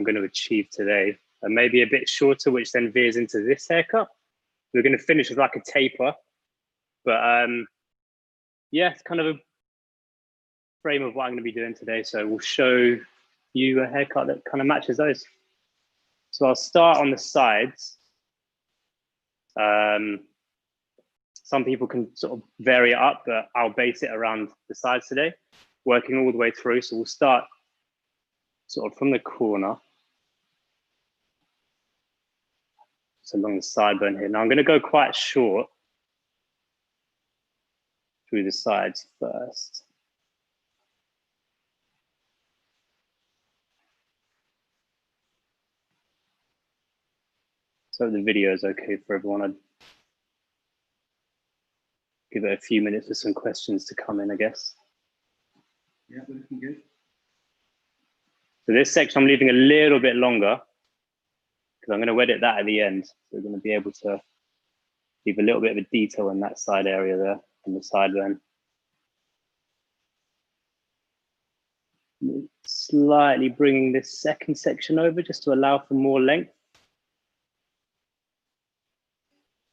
I'm going to achieve today. And maybe a bit shorter, which then veers into this haircut. We're going to finish with like a taper. But yeah, it's kind of a frame of what I'm going to be doing today. So we'll show you a haircut that kind of matches those. So I'll start on the sides. Some people can sort of vary it up, but I'll base it around the sides today, working all the way through. So we'll start sort of from the corner. So along the sideburn here. Now I'm going to go quite short through the sides first. So the video is okay for everyone. I'd give it a few minutes for some questions to come in, I guess. Yeah, we're looking good. So this section I'm leaving a little bit longer because I'm going to edit that at the end. So we're going to be able to leave a little bit of a detail in that side area there on the sideburn. Slightly bringing this second section over just to allow for more length.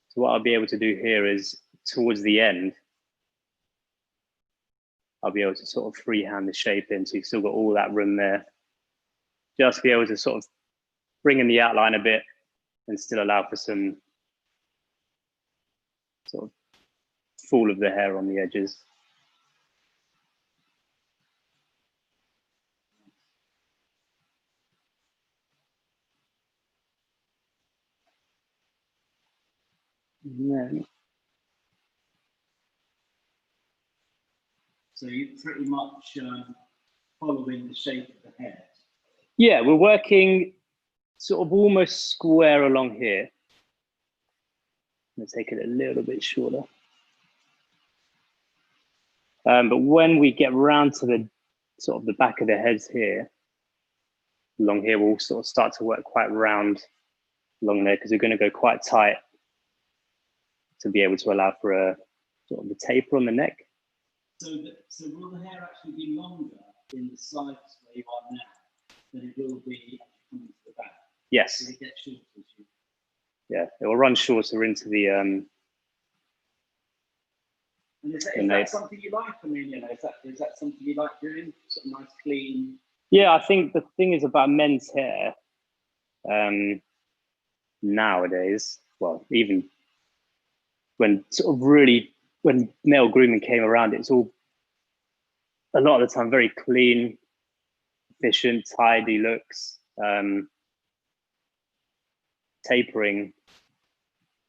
So what I'll be able to do here is towards the end, I'll be able to sort of freehand the shape in. So you've still got all that room there. Just be able to sort of bring in the outline a bit and still allow for some sort of fall of the hair on the edges. And then, so you're pretty much following the shape of the head. yeah, we're working sort of almost square along here. Let's take it a little bit shorter. But when we get round to the sort of the back of the heads here, along here, we'll sort of start to work quite round along there because we're going to go quite tight to be able to allow for a sort of a taper on the neck. So will the hair actually be longer in the sides where you are now than it will be coming to the back? Yes. Will it get shorter as you... Yeah, it will run shorter into the And is that something you like? I mean, you know, is that something you like doing? Sort of nice, clean. Yeah, I think the thing is about men's hair nowadays, well, even when sort of really, when male grooming came around, it's all a lot of the time very clean, efficient, tidy looks. Tapering,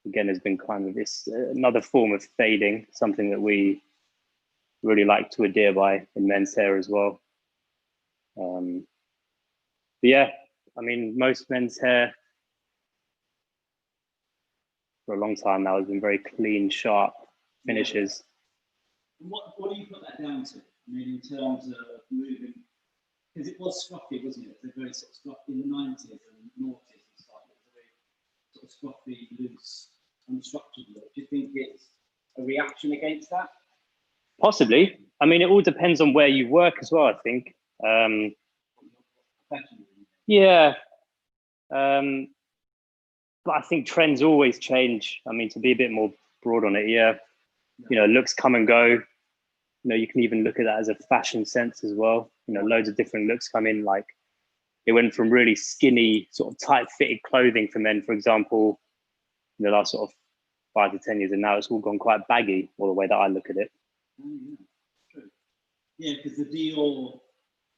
again, has been kind of this another form of fading, something that we really like to adhere by in men's hair as well. But yeah, I mean, most men's hair for a long time now has been very clean, sharp finishes. Yeah. What do you put that down to? I mean, in terms of moving, because it was scruffy, wasn't it? It was a very sort of scruffy in the 90s and noughties and stuff. It was a very sort of scruffy, loose, unstructured look. Do you think it's a reaction against that? Possibly. I mean, it all depends on where you work as well, I think. Yeah. But I think trends always change. I mean, to be a bit more broad on it, yeah. You know, looks come and go. You know, you can even look at that as a fashion sense as well. You know, loads of different looks come in. Like, it went from really skinny, sort of tight-fitted clothing for men, for example, in the last sort of 5 to 10 years, and now it's all gone quite baggy, all the way that I look at it. Oh, yeah, true. Yeah, because the Dior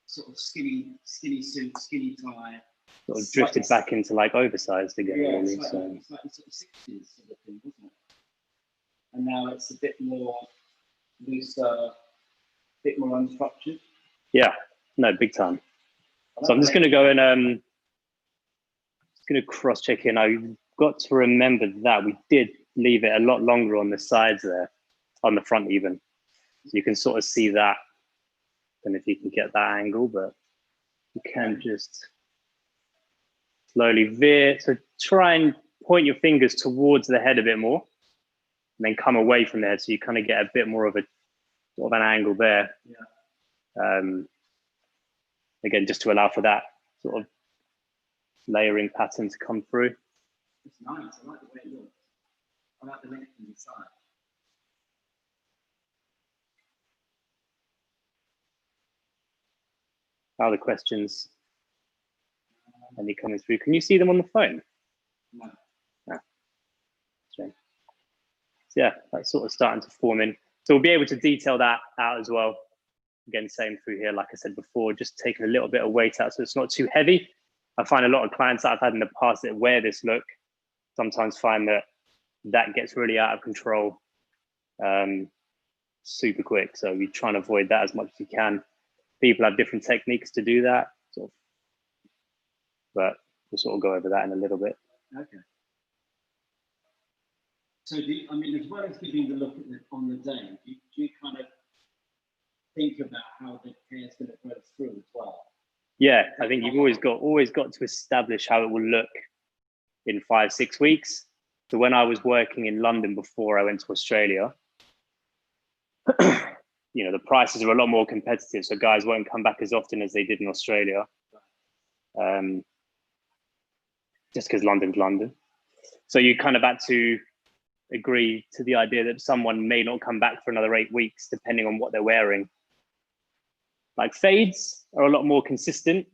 sort of skinny suit, skinny tie, sort of drifted back into like oversized again. Yeah, really, slightly sort of 60s sort of thing, wasn't it? And now it's a bit more loose, a bit more unstructured. Yeah, no, big time. So I'm just going to go and just going to cross check in. I've got to remember that we did leave it a lot longer on the sides there, on the front even. So you can sort of see that. And if you can get that angle, but you can just slowly veer. So try and point your fingers towards the head a bit more, and then come away from there. So you kind of get a bit more of a sort of an angle there. Yeah. Again, just to allow for that sort of layering pattern to come through. It's nice. I like the way it looks. I like the length on the side. Other questions? Any coming through? Can you see them on the phone? No. Ah, so yeah, that's sort of starting to form in. So we'll be able to detail that out as well. Again, same through here, like I said before, just taking a little bit of weight out so it's not too heavy. I find a lot of clients that I've had in the past that wear this look sometimes find that that gets really out of control super quick. So we try and avoid that as much as you can. People have different techniques to do that, but we'll sort of go over that in a little bit. Okay. So I mean, as well as giving the look at on the day, do you kind of think about how the hair is going to grow through as well? Yeah, I think you've always got to establish how it will look in 5-6 weeks. So when I was working in London before I went to Australia, you know, the prices are a lot more competitive, so guys won't come back as often as they did in Australia. Just because London's London. So you kind of had to agree to the idea that someone may not come back for another 8 weeks, depending on what they're wearing. Like fades are a lot more consistent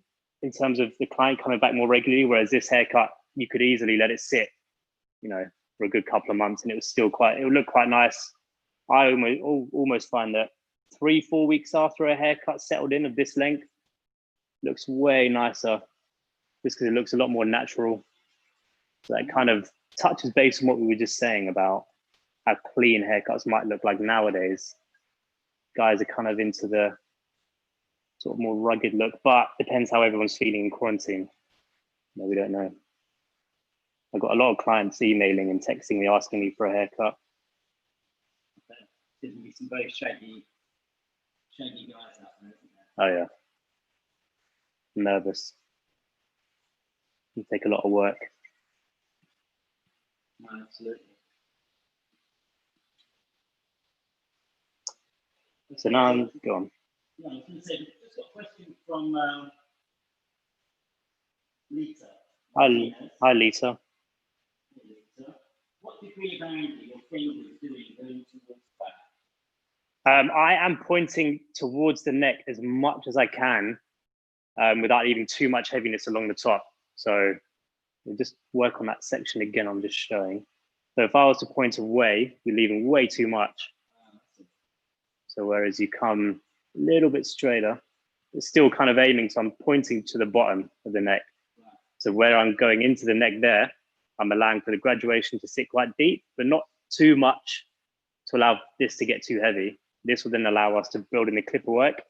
in terms of the client coming back more regularly, whereas this haircut, you could easily let it sit, you know, for a good couple of months and it would look quite nice. I almost find that 3-4 weeks after a haircut settled in of this length, looks way nicer, just because it looks a lot more natural. So that kind of touches base on what we were just saying about how clean haircuts might look like nowadays. Guys are kind of into the sort of more rugged look, but depends how everyone's feeling in quarantine. No, we don't know. I've got a lot of clients emailing and texting me, asking me for a haircut. There's going to be some very shaggy guys out there, isn't there? Oh yeah. Nervous. It'll take a lot of work. No, absolutely. So now I'm go on. Yeah, I was going to say, just got a question from Lisa. Hi, Lisa. What degree of angle your fingers doing going towards the back? I am pointing towards the neck as much as I can without leaving too much heaviness along the top. So we'll just work on that section again I'm just showing. So if I was to point away, you're leaving way too much. So whereas you come a little bit straighter, it's still kind of aiming, so I'm pointing to the bottom of the neck. So where I'm going into the neck there, I'm allowing for the graduation to sit quite deep, but not too much to allow this to get too heavy. This will then allow us to build in the clipper work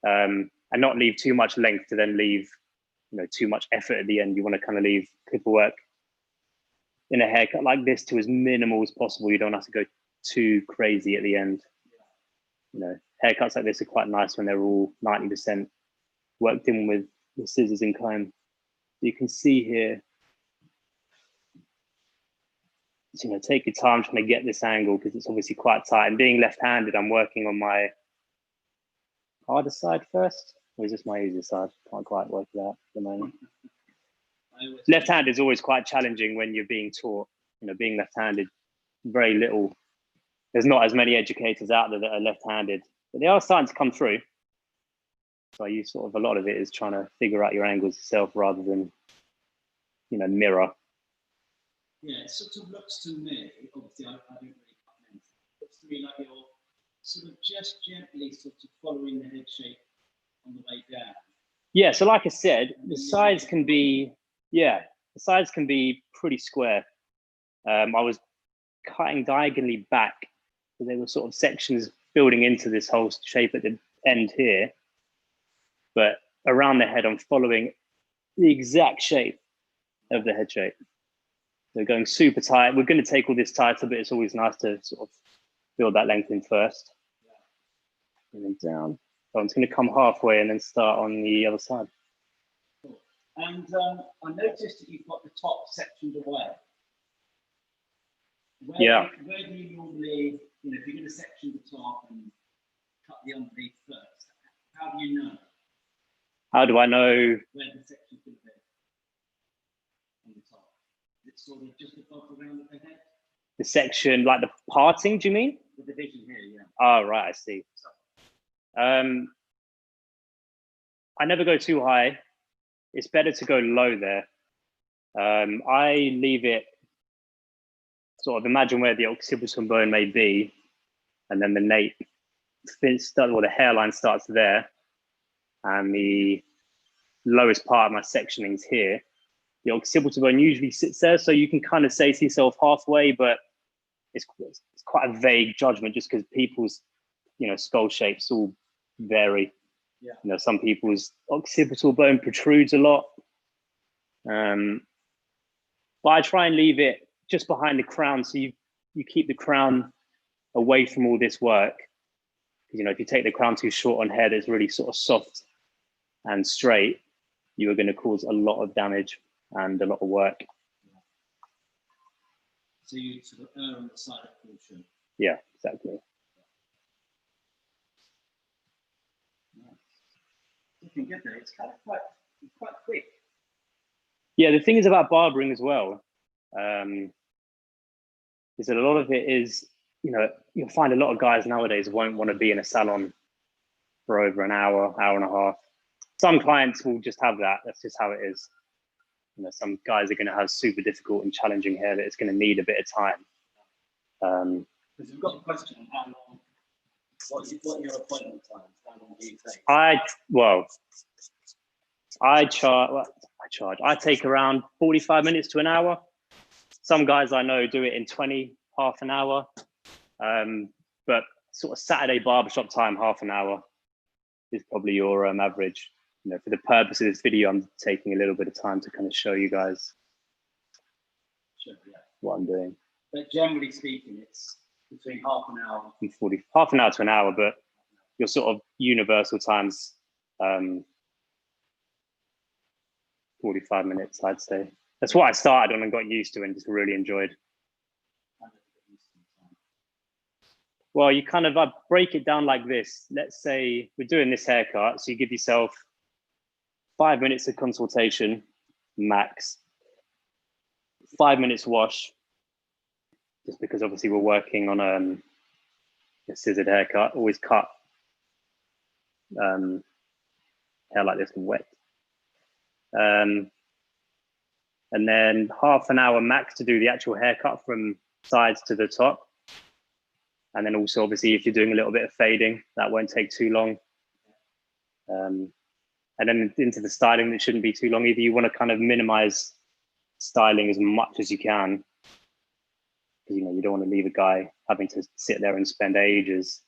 and not leave too much length to then leave, you know, too much effort at the end. You want to kind of leave clipper work in a haircut like this to as minimal as possible. You don't have to go too crazy at the end. You know, haircuts like this are quite nice when they're all 90% worked in with the scissors and comb. You can see here, you know, take your time trying to get this angle because it's obviously quite tight. And being left-handed, I'm working on my harder side first, or is this my easier side? Can't quite work it out at the moment. Left-handed is always quite challenging when you're being taught. You know, being left-handed, very little. There's not as many educators out there that are left-handed, but they are starting to come through. So you sort of, a lot of it is trying to figure out your angles yourself rather than, you know, mirror. Yeah, it sort of looks to me, obviously I don't really comment, it looks to me like you're sort of just gently sort of following the head shape on the way down. Yeah, so like I said, the sides can be, the sides can be pretty square. I was cutting diagonally back, so there were sort of sections building into this whole shape at the end here. But around the head, I'm following the exact shape of the head shape. So going super tight. We're going to take all this tighter, but it's always nice to sort of build that length in first. And then down. So I'm just going to come halfway and then start on the other side. Cool. And I noticed that you've got the top sectioned away. Where do you normally, you know, if you're going to section the top and cut the underneath first, how do you know? How do I know? Where the section's going to be? it's sort of just above the round of the head? The section, like the parting, do you mean? The division here, yeah. Oh, right, I see. I never go too high. It's better to go low there. I leave it sort of, imagine where the occipital bone may be, and then the nape, or the hairline starts there, and the lowest part of my sectioning is here. The occipital bone usually sits there, so you can kind of say to yourself halfway, but it's quite a vague judgment just because people's, skull shapes all vary. Yeah. Some people's occipital bone protrudes a lot. But I try and leave it just behind the crown, so you keep the crown away from all this work. Because if you take the crown too short on hair that's really sort of soft and straight, you are going to cause a lot of damage and a lot of work. So you sort of err on the side of caution. Yeah, exactly. Looking good there. It's kind of quite quick. Yeah, the thing is about barbering as well, is that a lot of it is, you'll find a lot of guys nowadays won't want to be in a salon for over an hour, hour and a half. Some clients will just have that. That's just how it is. Some guys are going to have super difficult and challenging hair that it's going to need a bit of time. Because we've got a question on how long, what are your appointment times? How long do you take? I take around 45 minutes to an hour. Some guys I know do it in 20, half an hour. But sort of Saturday barbershop time, half an hour is probably your average. For the purpose of this video, I'm taking a little bit of time to kind of show you guys what I'm doing. But generally speaking, it's between half an hour and half an hour to an hour, but your sort of universal times, 45 minutes, I'd say. That's what I started on and got used to and just really enjoyed. Well, you kind of break it down like this. Let's say we're doing this haircut. So you give yourself 5 minutes of consultation, max. 5 minutes wash, just because obviously we're working on a scissored haircut. Always cut hair like this and wet. And then half an hour max to do the actual haircut from sides to the top. And then also, obviously, if you're doing a little bit of fading, that won't take too long. And then into the styling, it shouldn't be too long either. You want to kind of minimize styling as much as you can. Because, you don't want to leave a guy having to sit there and spend ages,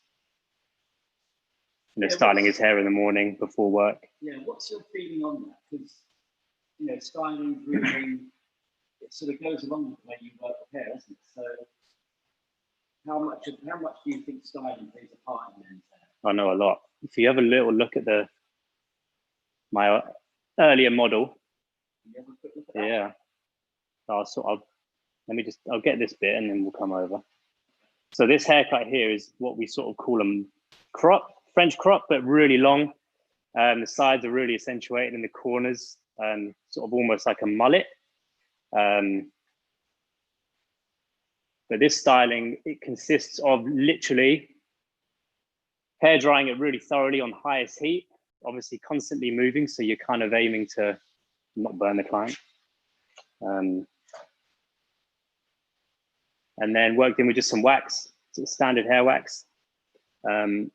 styling his hair in the morning before work. Yeah, what's your feeling on that? Because, styling, grooming, it sort of goes along with the way you work with hair, doesn't it? So how much do you think styling plays a part in men's hair? I know a lot. If you have a little look at my earlier model, yeah, I'll get this bit and then we'll come over. So this haircut here is what we sort of call a crop, French crop, but really long. The sides are really accentuated in the corners, sort of almost like a mullet. But this styling, it consists of literally hair drying it really thoroughly on highest heat, obviously constantly moving, so you're kind of aiming to not burn the client. And then worked in with just some wax, sort of standard hair wax. There's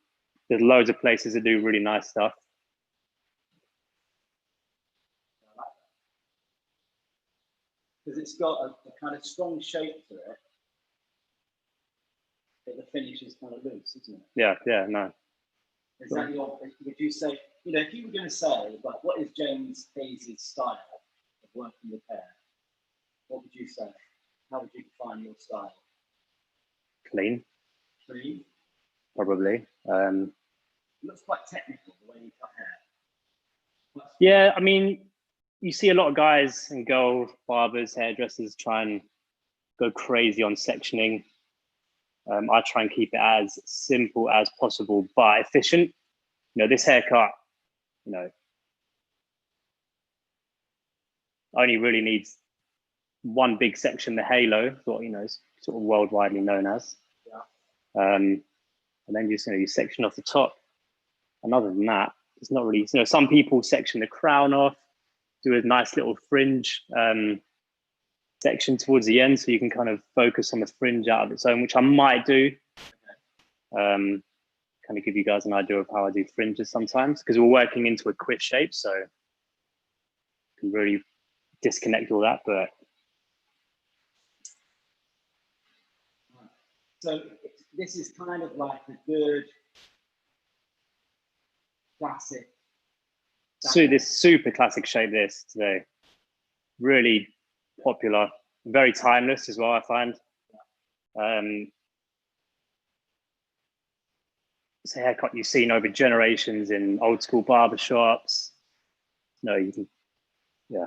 loads of places that do really nice stuff. Because it's got a kind of strong shape to it, but the finish is kind of loose, isn't it? Yeah, no. Is that would you say, if you were going to say, like, what is James Hayes' style of working with hair? What would you say? How would you define your style? Clean. Clean? Probably. It looks quite technical, the way you cut hair. Yeah, I mean, you see a lot of guys and girl barbers, hairdressers try and go crazy on sectioning. I try and keep it as simple as possible, but efficient. This haircut, only really needs one big section, the halo, what, you know, is sort of worldwide known as. Yeah. And then you know, you section off the top. And other than that, it's not really, you know, some people section the crown off, do a nice little fringe section towards the end, so you can kind of focus on the fringe out of its own, which I might do. Kind of give you guys an idea of how I do fringes sometimes, because we're working into a quit shape, so you can really disconnect all that. But so this is kind of like a good classic. So this super classic shape, this today, really popular, very timeless as well, I find. It's a haircut you've seen over generations in old school barbershops. No, you can, yeah,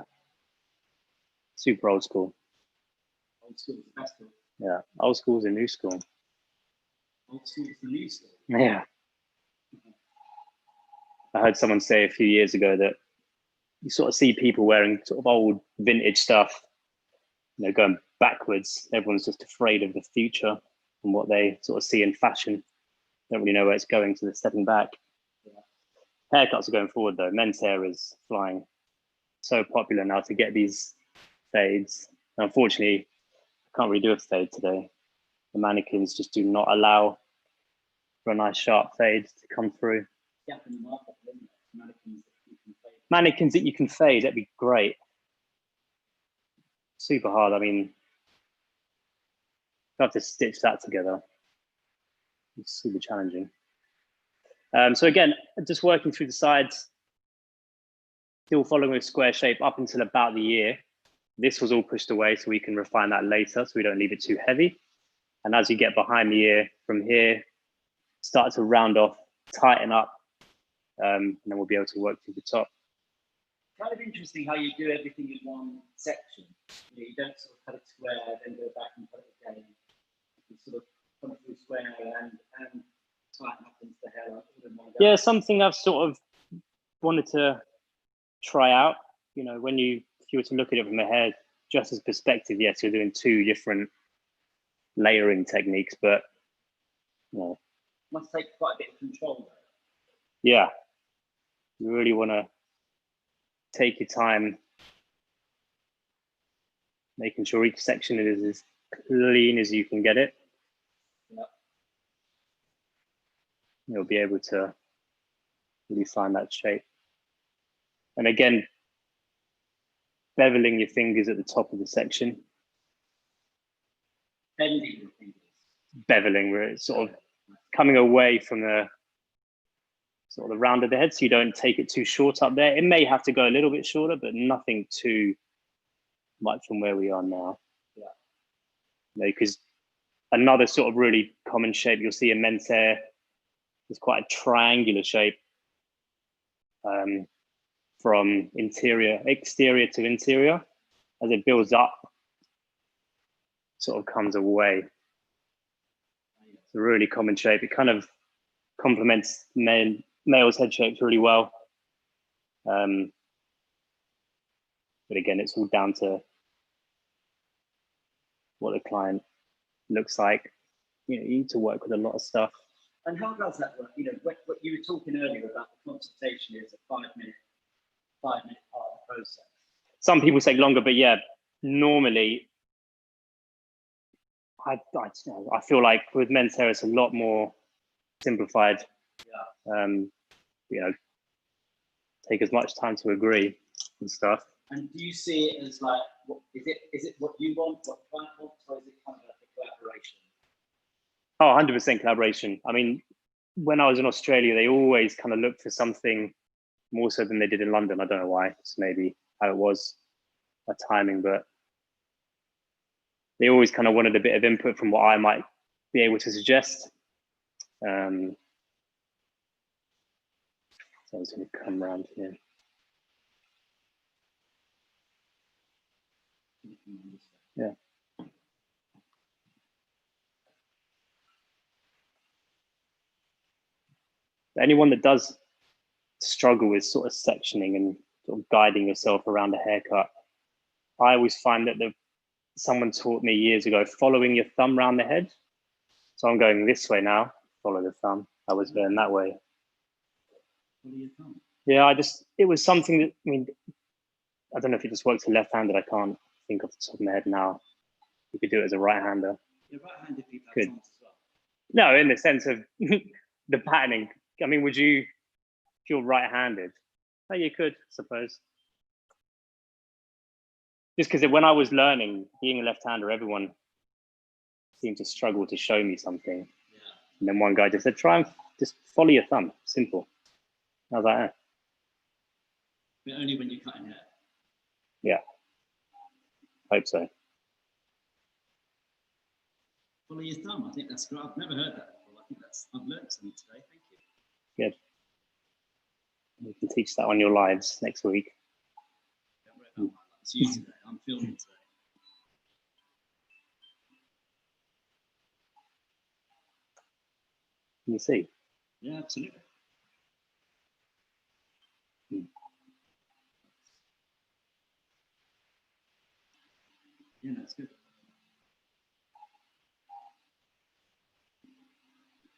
super old school. Old school is the best school. Yeah, old school is a new school. Old school is the new school. Yeah. I heard someone say a few years ago that you sort of see people wearing sort of old vintage stuff, you know, going backwards. Everyone's just afraid of the future and what they sort of see in fashion. Don't really know where it's going, so they're stepping back. Yeah. Haircuts are going forward though. Men's hair is flying. So popular now to get these fades. Unfortunately, I can't really do a fade today. The mannequins just do not allow for a nice sharp fade to come through. Yeah, in the market, mannequins that you can fade. Mannequins that you can fade, that'd be great. Super hard. I mean, you have to stitch that together. It's super challenging. So again, just working through the sides, still following a square shape up until about the ear. This was all pushed away so we can refine that later, so we don't leave it too heavy. And as you get behind the ear from here, start to round off, tighten up, and then we'll be able to work through the top. Kind of interesting how you do everything in one section. You don't sort of cut it square, then go back and cut it again. You sort of come through square and tighten up into the hairline. Yeah, something I've sort of wanted to try out. You know, if you were to look at it from a hair dresser's perspective, yes, you're doing two different layering techniques, but you know, must take quite a bit of control though. Yeah, you really want to take your time, making sure each section is as clean as you can get it. Yeah. You'll be able to really find that shape. And again, beveling your fingers at the top of the section. Bending your fingers. Beveling, where it's sort of coming away from the sort of the round of the head, so you don't take it too short up there. It may have to go a little bit shorter, but nothing too much from where we are now. Yeah. You know, because another sort of really common shape you'll see in men's hair is quite a triangular shape, from exterior to interior. As it builds up, sort of comes away. It's a really common shape. It kind of complements males' head shapes really well. But again, it's all down to what the client looks like. You know, you need to work with a lot of stuff. And how does that work? You know, what you were talking earlier about the consultation is a 5-minute part of the process. Some people take longer, but yeah, normally, I feel like with men's hair, it's a lot more simplified. Yeah. You know, take as much time to agree and stuff. And do you see it as like, is it what you want, what the client wants, or is it kind of like a collaboration? Oh, 100% collaboration. I mean, when I was in Australia, they always kind of looked for something more so than they did in London. I don't know why. It's maybe how it was, a timing, but they always kind of wanted a bit of input from what I might be able to suggest. So I was going to come around here. Yeah. Anyone that does struggle with sort of sectioning and sort of guiding yourself around a haircut, I always find that the someone taught me years ago, following your thumb around the head. So I'm going this way now, follow the thumb. I was going that way. Follow your thumb. Yeah, it was something that, I mean, I don't know if it just works to left-handed. I can't think off the top of my head now. You could do it as a right-hander. Yeah, right-handed people have Good. thumbs as well. No, in the sense of the patterning. I mean, would you, if you're right-handed? Oh, you could, I suppose. Just because when I was learning, being a left-hander, everyone seemed to struggle to show me something. Yeah. And then one guy just said, try and just follow your thumb, simple. I was like, eh. But only when you're cutting hair. Yeah, hope so. Follow your thumb. I think that's great. I've never heard that before. I think I've learned something today. Thank you. Good. You can teach that on your lives next week. Don't worry about that. It's you today. I'm filming today. Can you see? Yeah, absolutely. Yeah, that's good.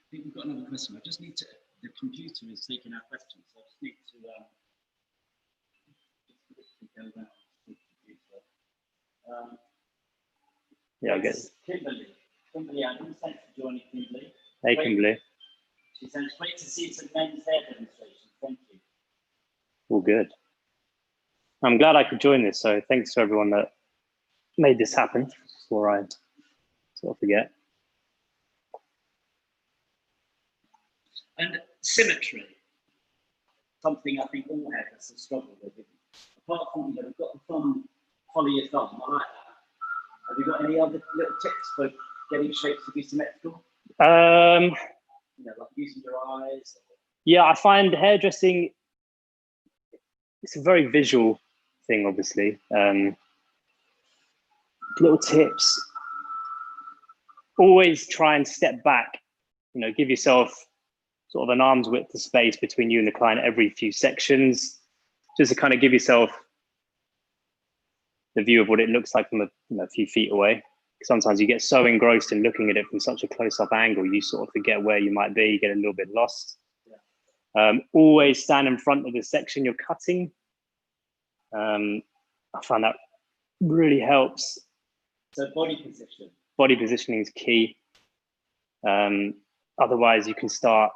I think we've got another question. I just need to, the computer is taking our questions, so I just need to go down to the computer. Yeah, I guess. Kimberly, I didn't thanks for joining, Kimberly. Hey, Kimberly. She says, great to see some men's hair demonstrations. Thank you. All good. I'm glad I could join this. So thanks to everyone that made this happen before I sort of forget. And symmetry, something I think all hairdressers have struggled with. Apart from, we've got the thumb, follow your thumb, I like that. Have you got any other little tips for getting shapes to be symmetrical? Like using your eyes? Yeah, I find hairdressing, it's a very visual thing, obviously. Little tips, always try and step back, give yourself sort of an arm's width of space between you and the client every few sections, just to kind of give yourself the view of what it looks like from a few feet away. Sometimes you get so engrossed in looking at it from such a close-up angle, you sort of forget where you might be, you get a little bit lost. Always stand in front of the section you're cutting. I find that really helps. So body position. Body positioning is key. Otherwise, you can start,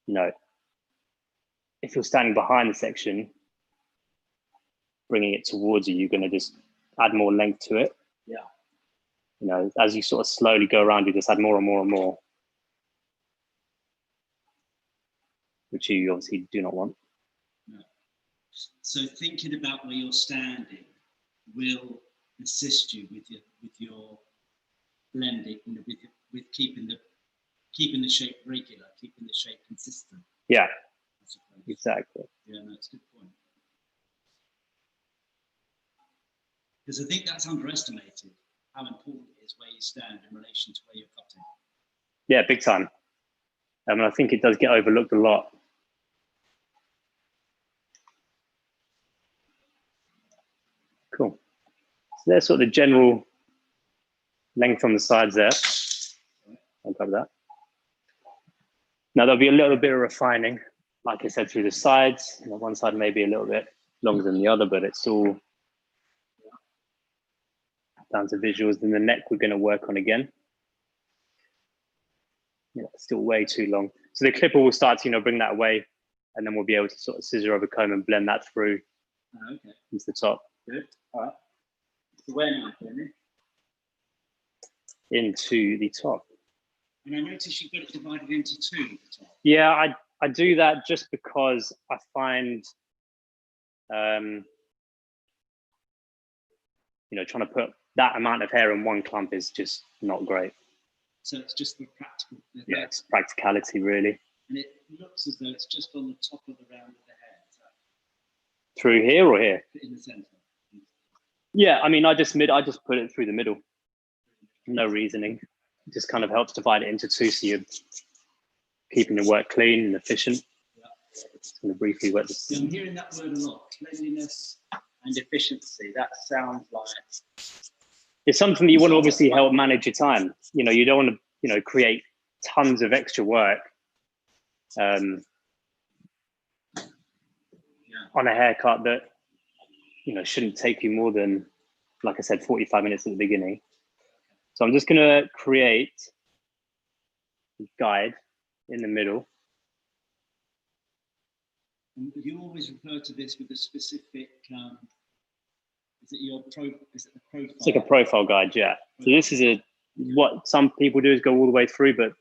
if you're standing behind the section, bringing it towards you, you're going to just add more length to it. Yeah. As you sort of slowly go around, you just add more and more and more, which you obviously do not want. No. So thinking about where you're standing will assist you with your blending, with keeping the shape regular, keeping the shape consistent. Yeah, exactly. Yeah, no, it's a good point. Because I think that's underestimated, how important it is where you stand in relation to where you're cutting. Yeah, big time. I think it does get overlooked a lot. Cool. So there's sort of the general length on the sides there. I'll cover that. Now there'll be a little bit of refining, like I said, through the sides. One side may be a little bit longer than the other, but it's all down to visuals. Then the neck we're going to work on again. Yeah, still way too long. So the clipper will start to bring that away, and then we'll be able to sort of scissor over comb and blend that through into the top. Good. All right. So where now, Jamie? Into the top. And I noticed you've got it divided into two at the top. Yeah, I do that just because I find, trying to put that amount of hair in one clump is just not great. So it's just the practical. Yeah, it's practicality, really. And it looks as though it's just on the top of the round of the hair. Through here or here? In the center. Yeah, I just put it through the middle. No reasoning. It just kind of helps divide it into two, so you're keeping the work clean and efficient. Yeah. Just going to briefly wet this. I'm hearing that word a lot. Cleanliness, and efficiency. That sounds like it's something that you want to obviously help manage your time. You know, you don't want to, you know, create tons of extra work on a haircut that, you know, shouldn't take you more than, like I said, 45 minutes at the beginning. So I'm just going to create a guide in the middle. And you always refer to this with a specific, is it your is it the profile? It's like a profile guide, yeah. So this is what some people do is go all the way through, but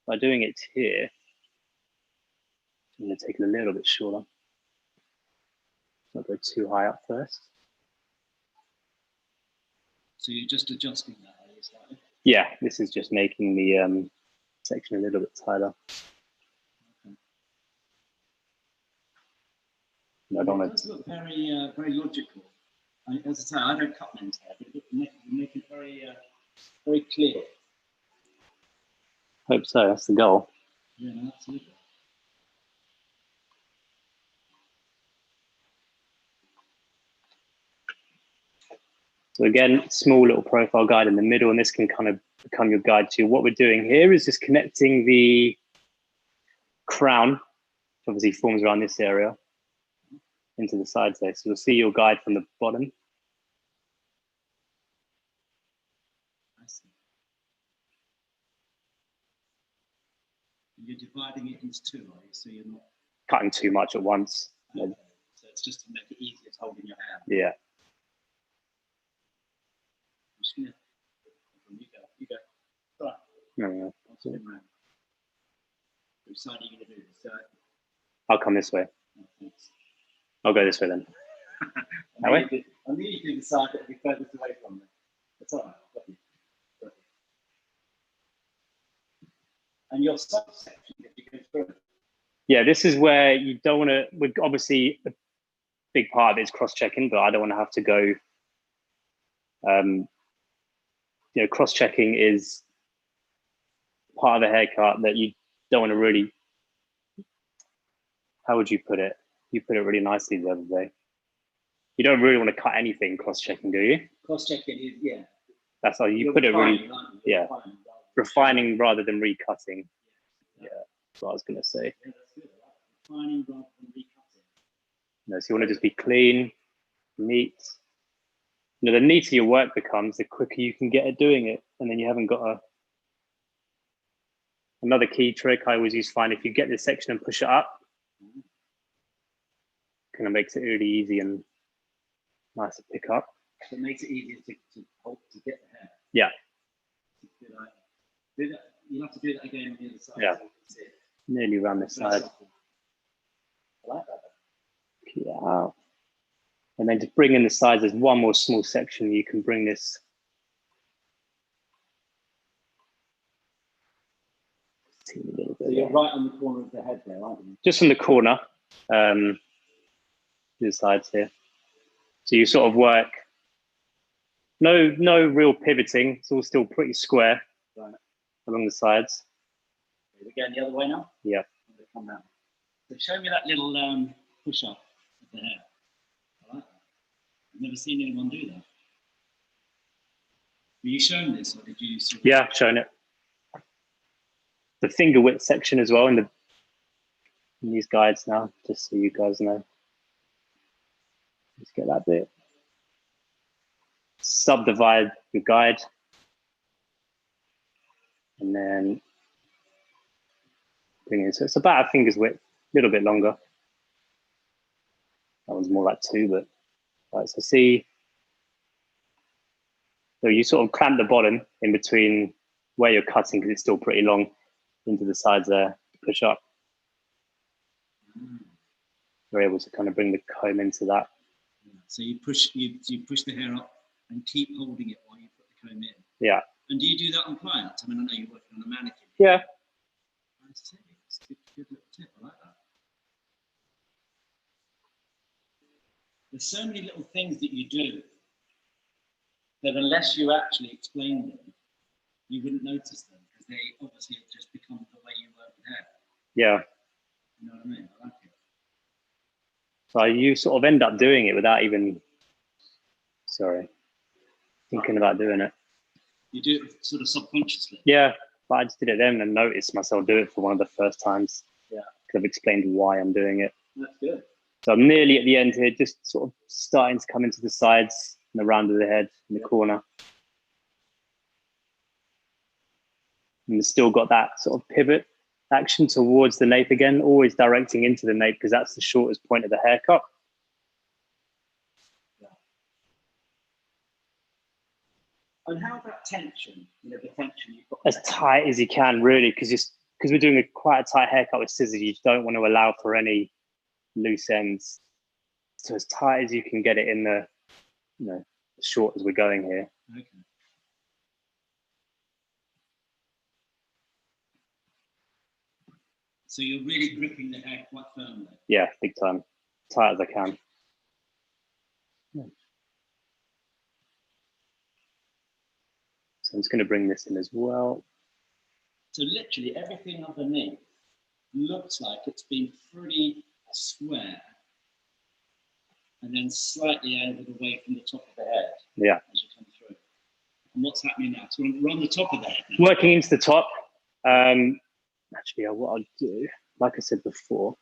by doing it here, I'm going to take it a little bit shorter. Not go too high up first. So you're just adjusting that, are you, slightly? Yeah, this is just making the section a little bit tighter. Okay. No, I don't it want does look very, very logical. As I say, I don't cut men's hair, but you make it very, very clear. Hope so. That's the goal. Yeah, no, absolutely. So again, small little profile guide in the middle, and this can kind of become your guide to what we're doing here is just connecting the crown, which obviously forms around this area, into the sides there. So you'll see your guide from the bottom. I see. And you're dividing it into two, are you? So you're not Cutting too much at once. okay. So it's just to make it easier to hold in your hand. Yeah. I'm just gonna, you go. All right. No. I'll turn it around. Which side are you going to do? So, I'll come this way. oh, thanks. I'll go this way then. That way? I knew you do the side that would be furthest away from me. That's all right. Got you. Got you. And your subsection, if you go through. Yeah, this is where you don't want to, obviously a big part of it is cross-checking, but I don't want to have to go, you know, cross-checking is part of the haircut that you don't want to really, how would you put it? You put it really nicely the other day. You don't really want to cut anything cross-checking, do you? Cross-checking is, yeah. That's how you put it really, yeah. Refining rather than recutting. Yeah, that's what I was going to say. Yeah, that's good. Refining rather than recutting. No, so you want to just be clean, neat. You know, the neater your work becomes, the quicker you can get at doing it. And then you haven't got a... Another key trick I always used to find, if you get this section and push it up, kind of makes it really easy and nice to pick up. So it makes it easier to hold, to get the hair. Yeah. Do that. You'll have to do that again on the other side. Yeah. So you can see it. Nearly around this side. I like that. Yeah. And then to bring in the sides, there's one more small section. You can bring this. A little bit, so you're right on the corner of the head there, aren't you? just from the corner, the sides here. So you sort of work, no real pivoting. It's all still pretty square along the sides. We're going the other way now? Yeah. Come down. So show me that little push up of the hair. I like that. I've never seen anyone do that. Were you shown this or did you sort of... Yeah, I've shown it. The finger width section as well in these guides now, just so you guys know. Let's get that bit. Subdivide your guide. And then bring in, so it's about a finger's width, a little bit longer. That one's more like 2, but right, so see, so you sort of clamp the bottom in between where you're cutting because it's still pretty long into the sides there to push up. You're able to kind of bring the comb into that. So you push the hair up and keep holding it while you put the comb in. Yeah. And do you do that on clients? I mean, I know you're working on a mannequin. Yeah. I see. It's a good little tip. I like that. There's so many little things that you do that unless you actually explain them, you wouldn't notice them because they obviously have just become the way you work with hair. Yeah. You know what I mean? I like it. So you sort of end up doing it without even Sorry. Thinking about doing it. You do it sort of subconsciously. Yeah, but I just did it then and noticed myself do it for one of the first times. Yeah. Because I've explained why I'm doing it. That's good. So I'm nearly at the end here, just sort of starting to come into the sides and the round of the head in the corner. And it's still got that sort of pivot action towards the nape again, always directing into the nape because that's the shortest point of the haircut. Yeah. And how about tension? You know, the tension you've got. As tight as you can, really, because we're doing quite a tight haircut with scissors, you don't want to allow for any loose ends. So as tight as you can get it in the, you know, as short as we're going here. Okay. So you're really gripping the hair quite firmly. Yeah, big time. Tight as I can. Yeah. So I'm just going to bring this in as well. So literally everything underneath looks like it's been pretty square and then slightly angled away from the top of the head. Yeah. As you come through. And what's happening now? So we're on the top of the head now. Working into the top. Actually, what I'll do, like I said before,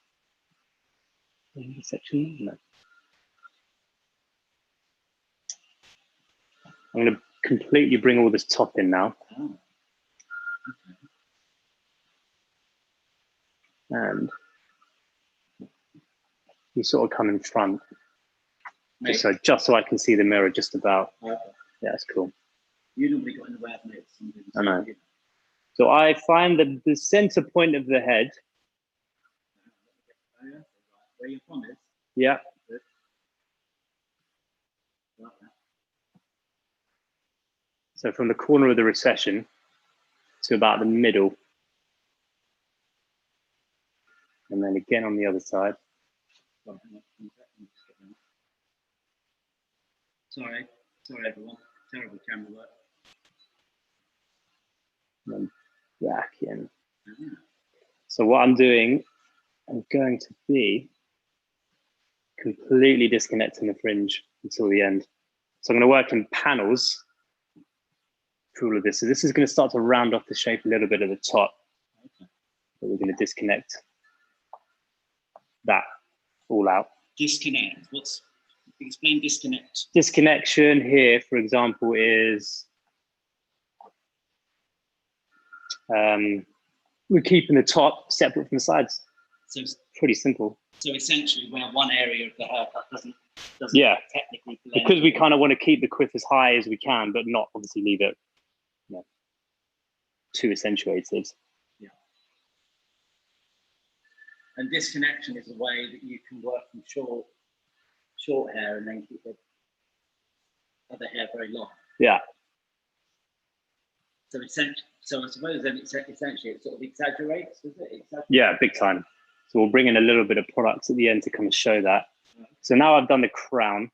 section, no. I'm going to completely bring all this top in now. Oh. Okay. And you sort of come in front, just so I can see the mirror just about. Okay. Yeah, that's cool. You normally got in the way of me. I know. So I find that the center point of the head. Where your thumb is. Yeah. Good. Like that. So from the corner of the recession to about the middle. And then again on the other side. Sorry everyone. Terrible camera work. And then back in. So what I'm doing, I'm going to be completely disconnecting the fringe until the end. So I'm going to work in panels through all of this. So this is going to start to round off the shape a little bit at the top. Okay. But we're going to disconnect that all out. Disconnect. Explain disconnect. Disconnection here, for example, is we're keeping the top separate from the sides. So it's pretty simple. So essentially, where one area of the haircut doesn't technically blend. Because we kind of want to keep the quiff as high as we can, but not obviously leave it, you know, too accentuated. Yeah. And disconnection is a way that you can work from short hair and then keep the other hair very long. Yeah. So essentially, I suppose then essentially it sort of exaggerates, does it? Yeah, big time. So we'll bring in a little bit of products at the end to kind of show that. Right. So now I've done the crown,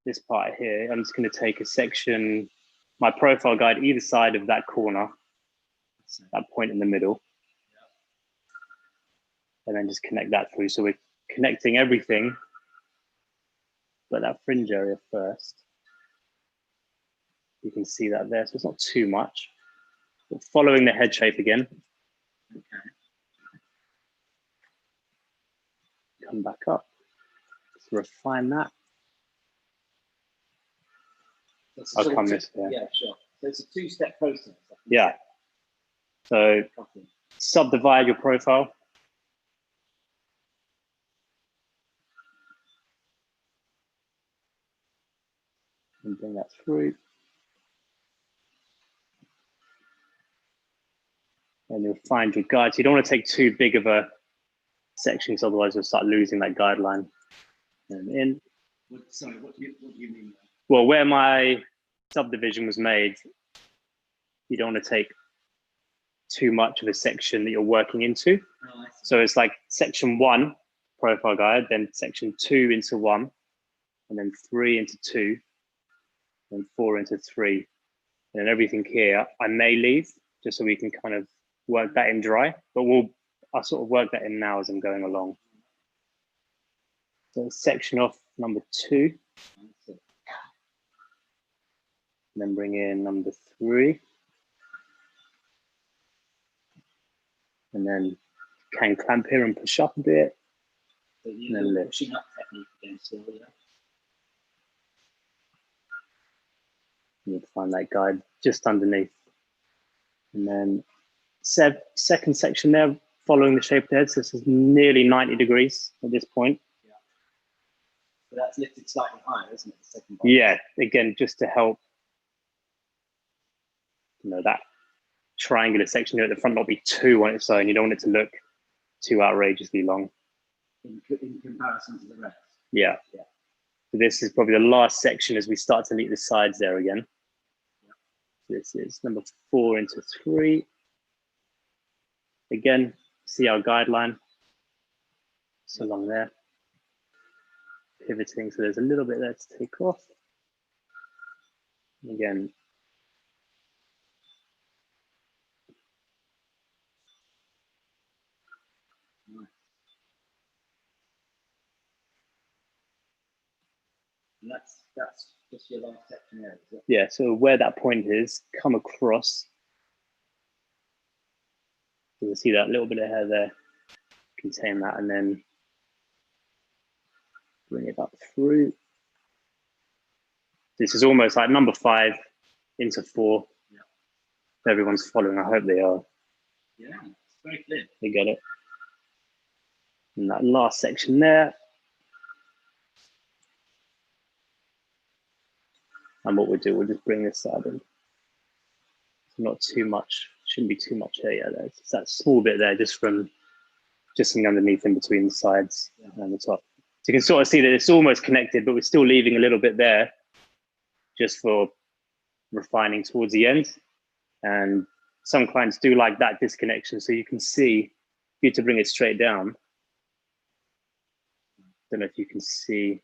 this part here, I'm just going to take a section, my profile guide either side of that corner, that point in the middle, and then just connect that through. So we're connecting everything, but that fringe area first. You can see that there, so it's not too much. But following the head shape again. Okay. Come back up. Let's refine that. I'll come this way. Yeah, sure. So it's a two-step process. Yeah. So subdivide your profile. And bring that through. And you'll find your guide. So you don't want to take too big of a section, because otherwise you'll start losing that guideline. And in. Sorry, what do you mean? Well, where my subdivision was made, you don't want to take too much of a section that you're working into. Oh, so it's like section 1 profile guide, then section 2 into 1, and then 3 into 2, and 4 into 3. And then everything here I may leave just so we can kind of work that in dry, but I'll sort of work that in now as I'm going along. So section off number 2. And then bring in number 3. And then can clamp here and push up a bit. So you're pushing up technique again still, yeah? You'll find that guide just underneath. And then second section there, following the shape of the head. So this is nearly 90 degrees at this point. Yeah. But that's lifted slightly higher, isn't it? The second box? Yeah, again, just to help, that triangular section here at the front not be too on its own. You don't want it to look too outrageously long. In comparison to the rest? Yeah. Yeah. So this is probably the last section as we start to meet the sides there again. Yeah. This is number 4 into 3. Again, see our guideline. So along there. Pivoting, so there's a little bit there to take off. And again, and that's just your last section there, is it? yeah, so where that point is, come across. You can see that little bit of hair there, contain that, and then bring it up through. This is almost like number 5 into 4. Yeah. If everyone's following, I hope they are. Yeah, it's very clear. They get it. And that last section there. And what we'll do, we'll just bring this side in. Not too much, shouldn't be too much here. Yeah, there's that small bit there just from underneath in between the sides and the top. So you can sort of see that it's almost connected, but we're still leaving a little bit there just for refining towards the end. And some clients do like that disconnection. So you can see, you to bring it straight down. Don't know if you can see.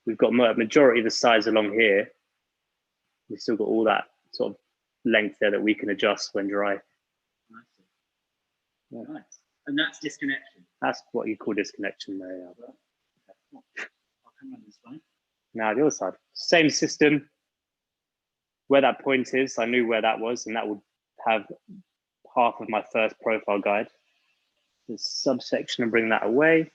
We've got a majority of the sides along here. We've still got all that sort of length there that we can adjust when dry. Yeah. Nice. And that's disconnection. That's what you call disconnection there. Yeah. I'll come on this way. Now the other side, same system. Where that point is, I knew where that was, and that would have half of my first profile guide. The subsection and bring that away.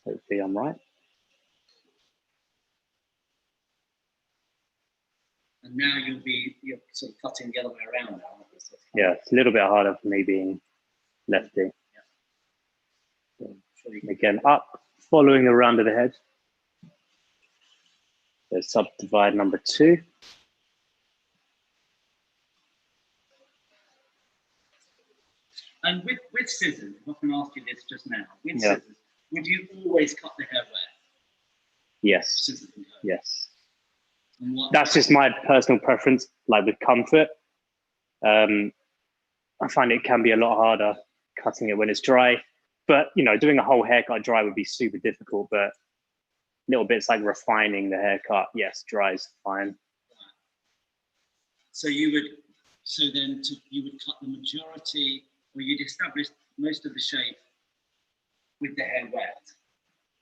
Hopefully I'm right. And now you're sort of cutting the other way around now. Yeah, it's a little bit harder for me being lefty. Yeah. So again, up, following around to the head. So subdivide number 2. And with scissors, I often asked you this just now. With scissors, would you always cut the hair wet? Yes. Scissors can go. Yes. And that's just my personal preference, like with comfort. I find it can be a lot harder cutting it when it's dry. But, doing a whole haircut dry would be super difficult. But little bits like refining the haircut, yes, dry is fine. So you would cut the majority, or you'd establish most of the shape with the hair wet,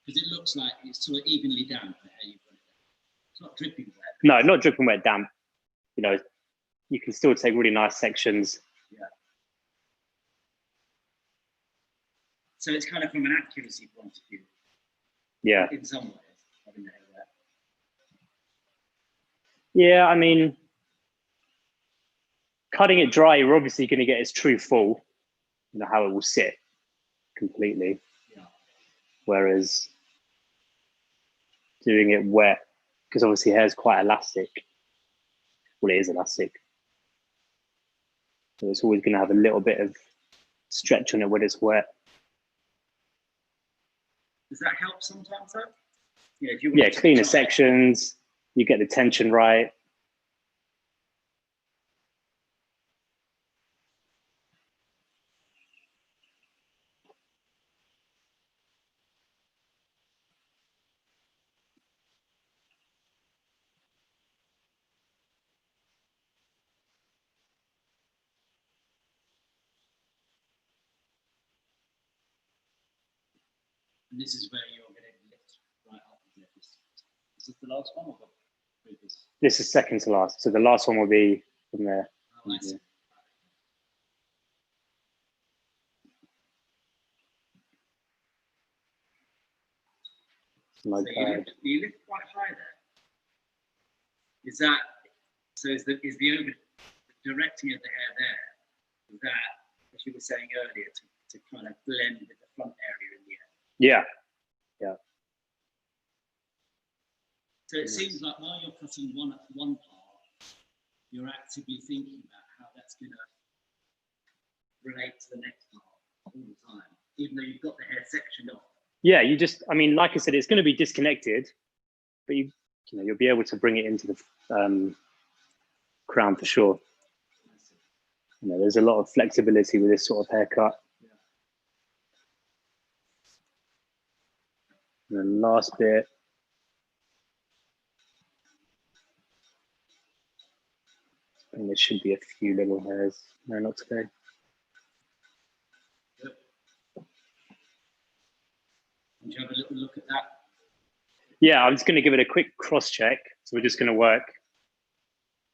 because it looks like it's sort of evenly damp, the hair you put it in. It's not dripping wet. No, not dripping wet, damp. You can still take really nice sections. Yeah. So it's kind of from an accuracy point of view. Yeah. In some ways, having the hair wet. Yeah, I mean, cutting it dry, you're obviously going to get its true full, how it will sit completely. Yeah. Whereas doing it wet, because obviously hair is quite elastic. Well, it is elastic. So it's always going to have a little bit of stretch on it when it's wet. Does that help sometimes, though? Yeah, cleaner sections, you get the tension right. And this is where you're going to lift right up. Is this the last one or the previous? This is second to last. So the last one will be from there. Oh, I see. My so you lift quite high there. Is that so? Is the over directing of the hair there? Is that, as you were saying earlier, to kind of blend with the front area in the end? Yeah, yeah. So it seems like while you're cutting one part, you're actively thinking about how that's going to relate to the next part all the time, even though you've got the hair sectioned off. Yeah, you just, I mean, like I said, it's going to be disconnected, but you'll be able to bring it into the crown for sure. There's a lot of flexibility with this sort of haircut. Yeah. And then last bit. And there should be a few little hairs. No, not today. Yep. Would you have a little look at that? Yeah, I'm just going to give it a quick cross check. So we're just going to work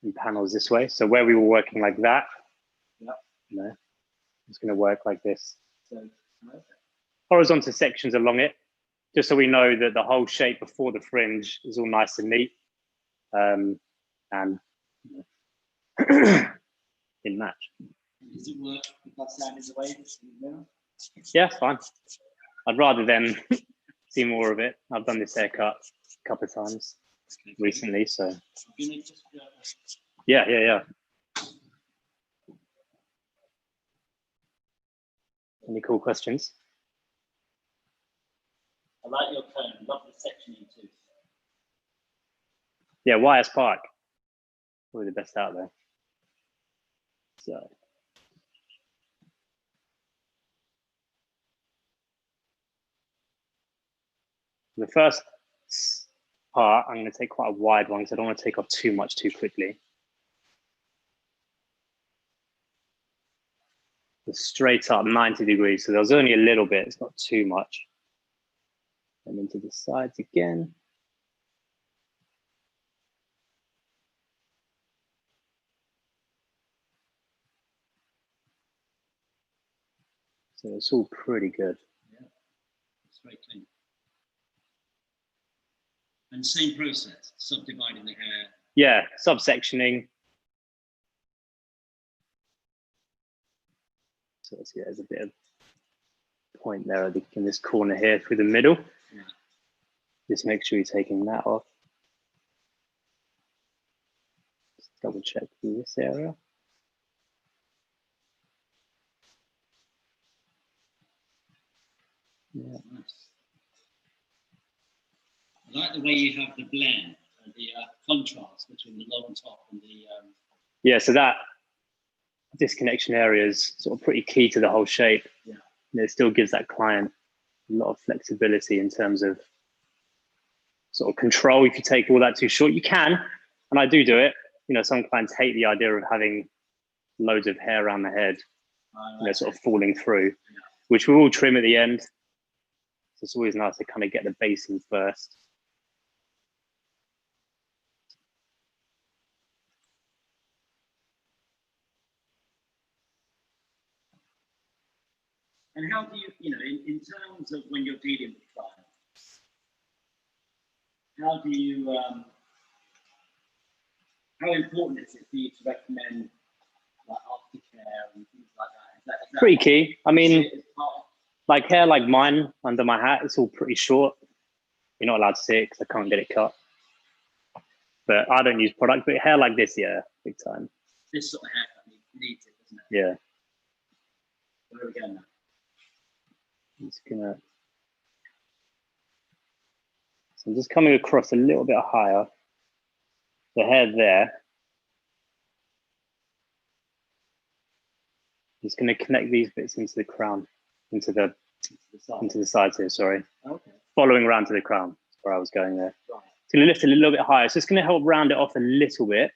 in panels this way. So where we were working like that, I'm just going to work like this. So, okay. Horizontal sections along it, just so we know that the whole shape before the fringe is all nice and neat. And in match. Does it work if I stand in the way? Yeah, fine. I'd rather than see more of it. I've done this haircut a couple of times recently, so yeah. Any cool questions? I like your tone. I love the sectioning too. Yeah, YS Park. Probably the best out there. So. The first part, I'm going to take quite a wide one because I don't want to take off too much too quickly. Just straight up 90 degrees. So there's only a little bit, it's not too much. And into the sides again. So it's all pretty good. Yeah, it's very clean. And same process, subdividing the hair. Yeah, subsectioning. So let's see, there's a bit of point there, I think, in this corner here through the middle. Yeah. Just make sure you're taking that off. Just double check through this area. Yeah. Nice. I like the way you have the blend, the contrast between the low and top and the. Yeah, so that disconnection area is sort of pretty key to the whole shape. Yeah. And it still gives that client a lot of flexibility in terms of sort of control. If you take all that too short, you can, and I do it. Some clients hate the idea of having loads of hair around the head, sort of falling through, which we will trim at the end. So it's always nice to kind of get the base in first. And how do you, in terms of when you're dealing with clients, how do you, how important is it for you to recommend like aftercare and things like that? Is that pretty key. I mean, like hair like mine under my hat, it's all pretty short. You're not allowed to see it because I can't get it cut. But I don't use product, but hair like this, yeah, big time. This sort of haircut needs it, doesn't it? Yeah. Where are we going now? So I'm just coming across a little bit higher. The hair there. Just going to connect these bits into the crown, into the sides here, sorry. Okay. Following around to the crown, that's where I was going there. Right. It's going to lift it a little bit higher. So it's going to help round it off a little bit.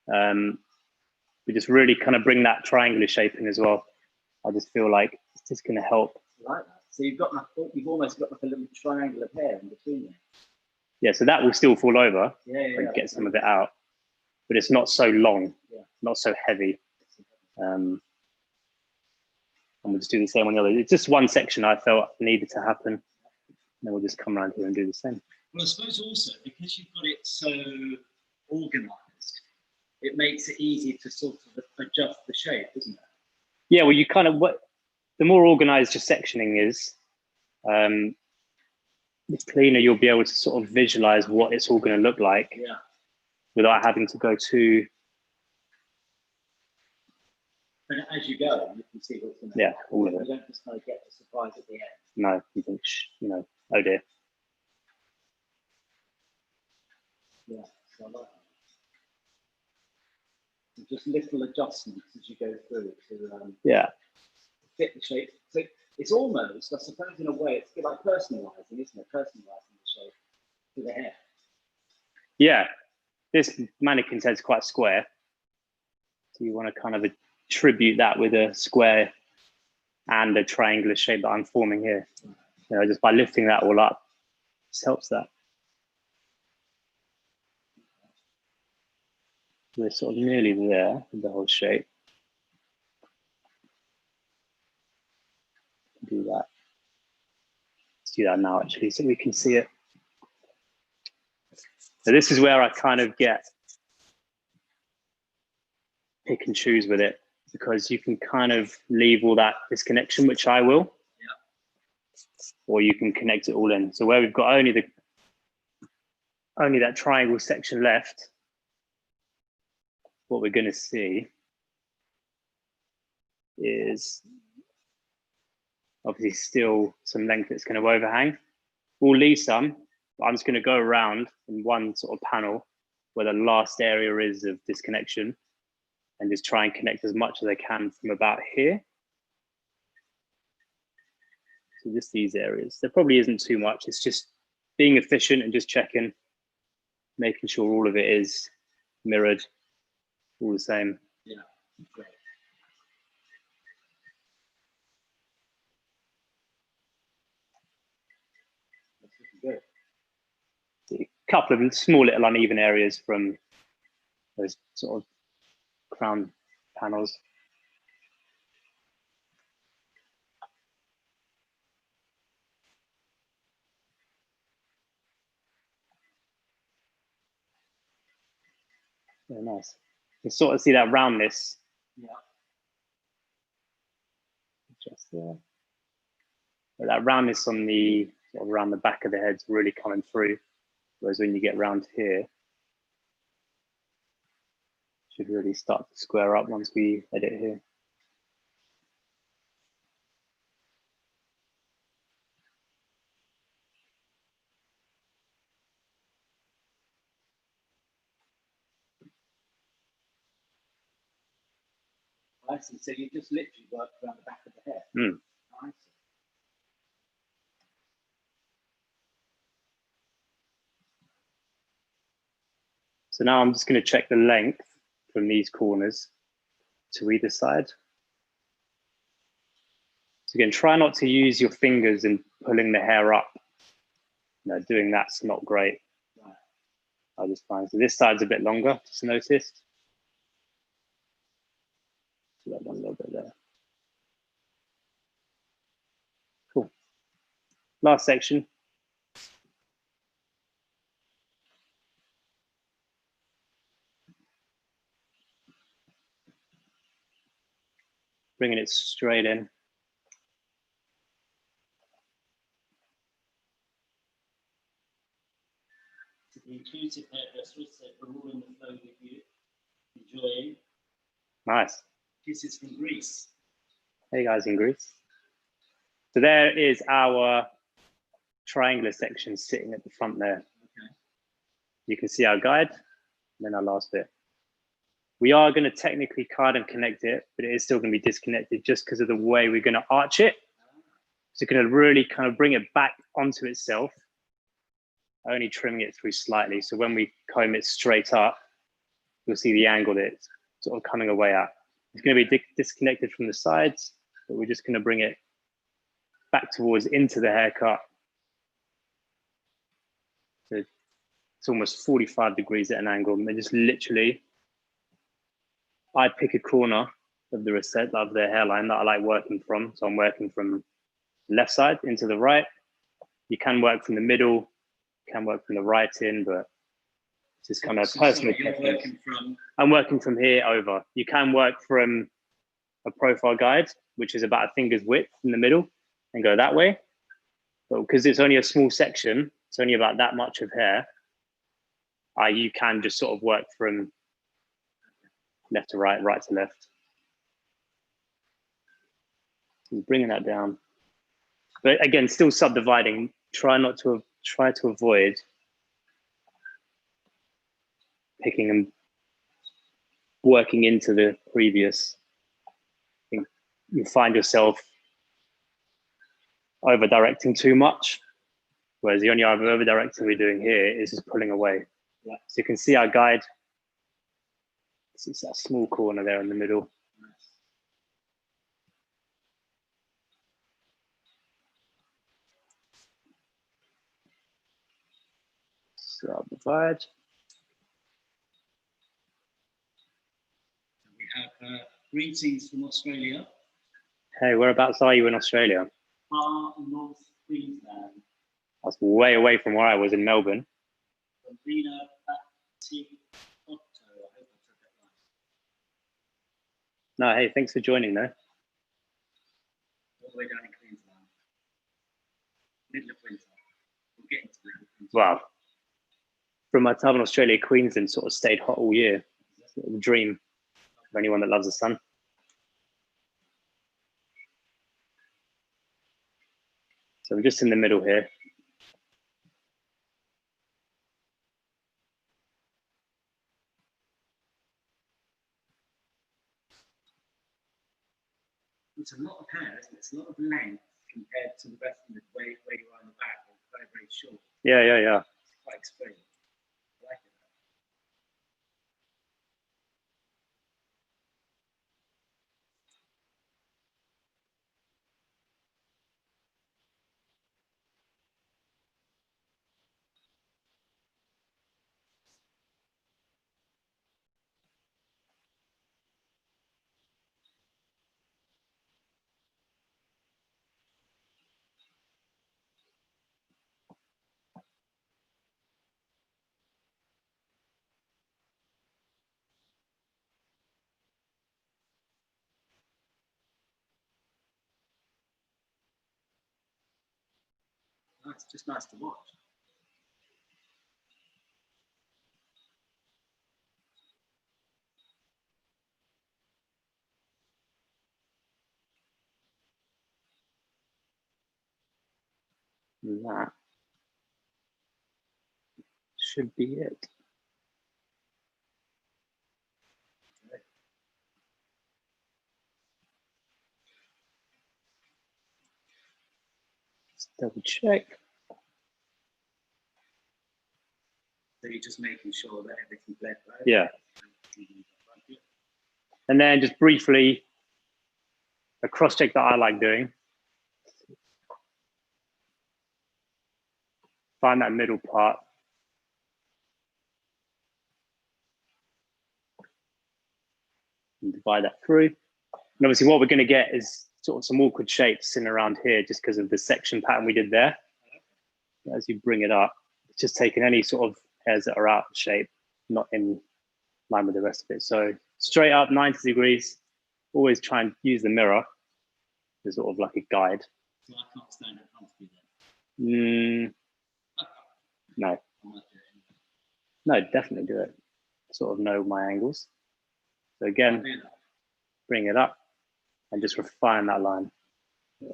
We just really kind of bring that triangular shape in as well. I just feel like it's just going to help So you've almost got like a little triangle of hair in between there. Yeah, so that will still fall over Yeah. get some of it out, but it's not so long, not so heavy. And we'll just do the same on the other. It's just one section I felt needed to happen. And then we'll just come around here and do the same. Well, I suppose also because you've got it so organized, it makes it easy to sort of adjust the shape, doesn't it? Yeah, well, you kind of, the more organized your sectioning is, the cleaner you'll be able to sort of visualize what it's all going to look like without having to go too. And as you go, you can see what's in there. Yeah, all of it. You don't just kind of get the surprise at the end. No, you think, oh dear. Yeah, so I like that. And just little adjustments as you go through to fit the shape. So it's almost, I suppose, in a way, it's a bit like personalising, isn't it? Personalising the shape to the hair. Yeah, this mannequin's head's quite square. So you want to kind of attribute that with a square and a triangular shape that I'm forming here. Just by lifting that all up, this helps that. We're sort of nearly there with the whole shape. Do that. Let's do that now, actually, so we can see it. So this is where I kind of get pick and choose with it, because you can kind of leave all that disconnection, which I will, or you can connect it all in. So where we've got only that triangle section left, what we're going to see is obviously still some length that's going to overhang. We'll leave some, but I'm just going to go around in one sort of panel where the last area is of disconnection and just try and connect as much as I can from about here. So just these areas. There probably isn't too much. It's just being efficient and just checking, making sure all of it is mirrored, all the same. Yeah, great. Good. A couple of small little uneven areas from those sort of crown panels. Very nice. You can sort of see that roundness. Yeah. Just there. But that roundness on the sort of around the back of the head's really coming through. Whereas when you get round here, should really start to square up once we edit here. I see. So you just literally work around the back of the head. Mm. I see. So now I'm just going to check the length from these corners to either side. So again, try not to use your fingers in pulling the hair up. Doing that's not great. Right. I just find, so this side's a bit longer, just noticed. So that one a little bit there. Cool. Last section. Bringing it straight in. The intuitive hairdresser said we're all in the flow with you, enjoying. Nice. Kisses from Greece. Hey guys in Greece. So there is our triangular section sitting at the front there. Okay. You can see our guide, and then our last bit. We are going to technically card and connect it, but it is still going to be disconnected just because of the way we're going to arch it. So it's going to really kind of bring it back onto itself, only trimming it through slightly. So when we comb it straight up, you'll see the angle that it's sort of coming away at. It's going to be disconnected from the sides, but we're just going to bring it back towards into the haircut. So it's almost 45 degrees at an angle. And just literally, I pick a corner of the recess of the hairline that I like working from. So I'm working from the left side into the right. You can work from the middle, you can work from the right in, but it's just kind of personal preference. I'm working from here over. You can work from a profile guide, which is about a finger's width in the middle, and go that way. But because it's only a small section, it's only about that much of hair, you can just sort of work from left to right, right to left. So bringing that down. But again, still subdividing. Try to avoid picking and working into the previous. You find yourself over directing too much, whereas the only over directing we're doing here is just pulling away. Yeah. So you can see our guide. It's that small corner there in the middle. Subdivide. We have greetings from Australia. Hey, whereabouts are you in Australia? Far North Queensland. That's way away from where I was in Melbourne. No, hey, thanks for joining though. All the way down in Queensland. Middle of winter. We'll get into it. Wow. From my time in Australia, Queensland sort of stayed hot all year. Sort of a dream for anyone that loves the sun. So I'm just in the middle here. It's a lot of hair, isn't it? It's a lot of length compared to the rest of the way you are in the back. It's very, very short. Yeah. It's quite extreme. I like it. It's just nice to watch. And that should be it. Let's double check. So you're just making sure that everything's bled right? Yeah. And then just briefly, a cross check that I like doing. Find that middle part. And divide that through. And obviously what we're going to get is sort of some awkward shapes in around here just because of the section pattern we did there. As you bring it up, it's just taking any sort of hairs that are out of shape, not in line with the rest of it. So straight up 90 degrees, always try and use the mirror as sort of like a guide. So I can't stand in front of you then? No. No, definitely do it. Sort of know my angles. So again, bring it up and just refine that line. Yeah.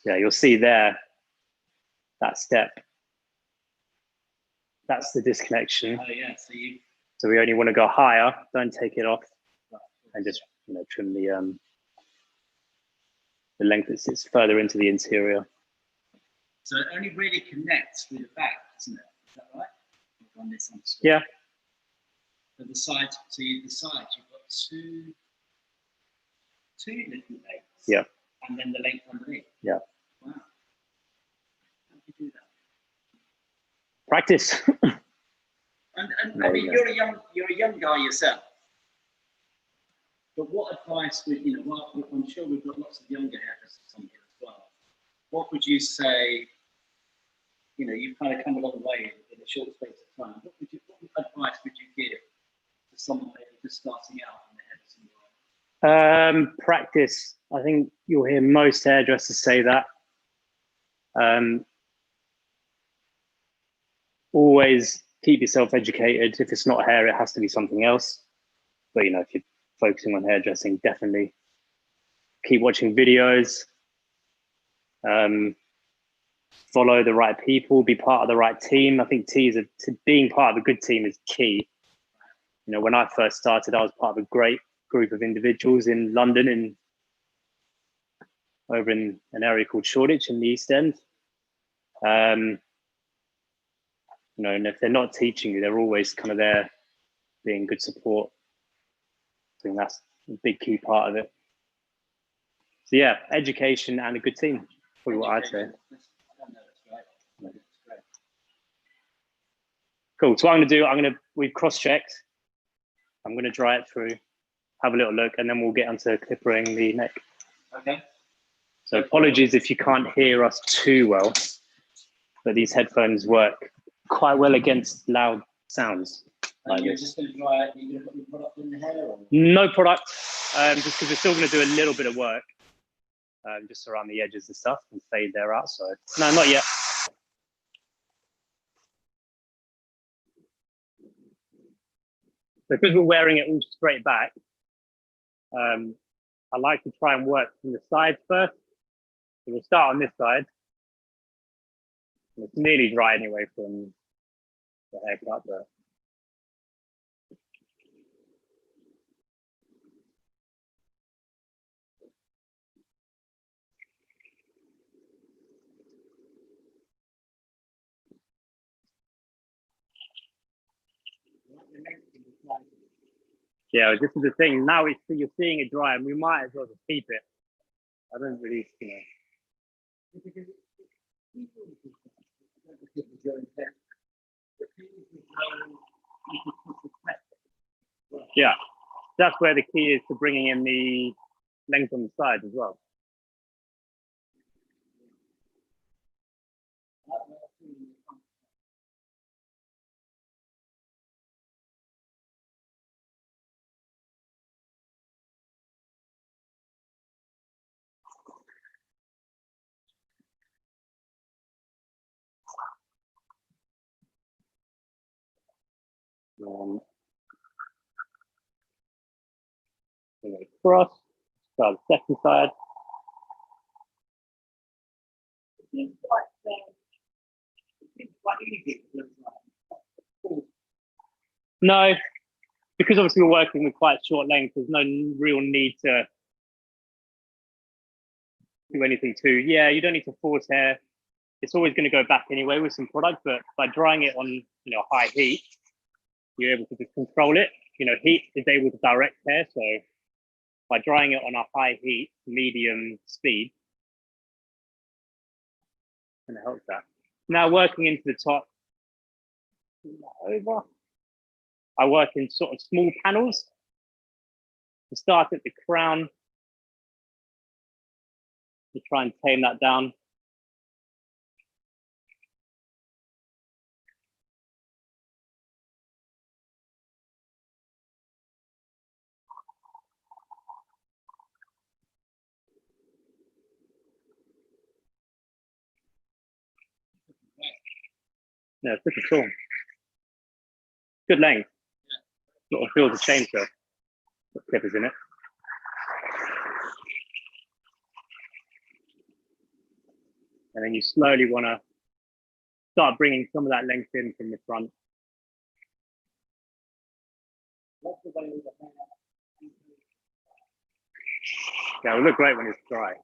Yeah, you'll see there, that step. That's the disconnection. Oh yeah, so we only want to go higher, don't take it off, and just trim the length that sits further into the interior. So it only really connects with the back, isn't it? Is that right? On this yeah. So the side, the sides, you've got two little legs. Yeah. And then the length underneath. Yeah. Wow. How do you do that? Practice. And I mean, you're a young guy yourself. But what advice would, you know, well, I'm sure we've got lots of younger hairdressers on here as well. What would you say, you know, you've kind of come a long way in a short space of time. What advice would you give to someone maybe just starting out in the hairdressing world? Practice. I think you'll hear most hairdressers say that. Always keep yourself educated. If it's not hair, it has to be something else. But, you know, if you're focusing on hairdressing, definitely keep watching videos. Follow the right people, be part of the right team. I think being part of a good team is key. You know, when I first started, I was part of a great group of individuals in London, over in an area called Shoreditch in the East End. You know, and if they're not teaching you, they're always kind of there being good support. I think that's a big key part of it. So yeah, education and a good team, probably what I'd say. Cool. So what I'm going to do, we've cross-checked. I'm going to dry it through, have a little look, and then we'll get onto clippering the neck. Okay. So apologies if you can't hear us too well, but these headphones work quite well against loud sounds. And you're just going to dry it, you're going to put the product in the hair? Or? No product, just because we're still going to do a little bit of work, just around the edges and stuff, and fade there out. So no, not yet. Because we're wearing it all straight back, I like to try and work from the sides first. So we'll start on this side. It's nearly dry anyway from the haircut, but yeah, this is the thing. Now you're seeing it dry, and we might as well just keep it. I don't really, you know. Yeah, that's where the key is to bringing in the length on the side as well. Cross, start the second side. No, because obviously we're working with quite short length, there's no real need to do anything too. Yeah, you don't need to force hair. It's always going to go back anyway with some product, but by drying it on, you know, high heat, you're able to just control it. You know, heat is able to direct hair, so by drying it on a high heat, medium speed, and it helps that. Now working into the top, over. I work in sort of small panels. To start at the crown, to try and tame that down. Yeah, it's pretty cool. Good length. Sort of feels the chainsaw. The clippers in it. And then you slowly want to start bringing some of that length in from the front. Yeah, it will look great when it's dry.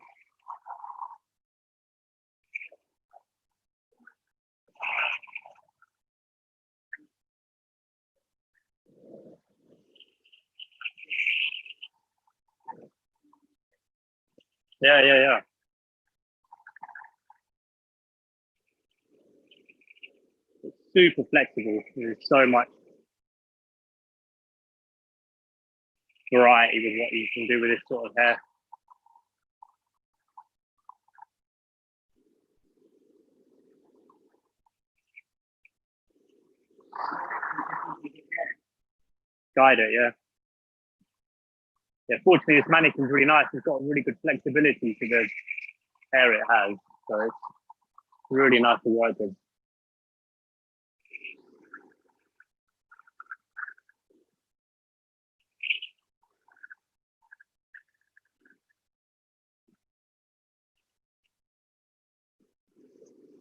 Yeah. It's super flexible. There's so much variety with what you can do with this sort of hair. Guide it, yeah. Yeah, fortunately, this mannequin's really nice. It's got really good flexibility to the hair it has. So it's really nice to work with.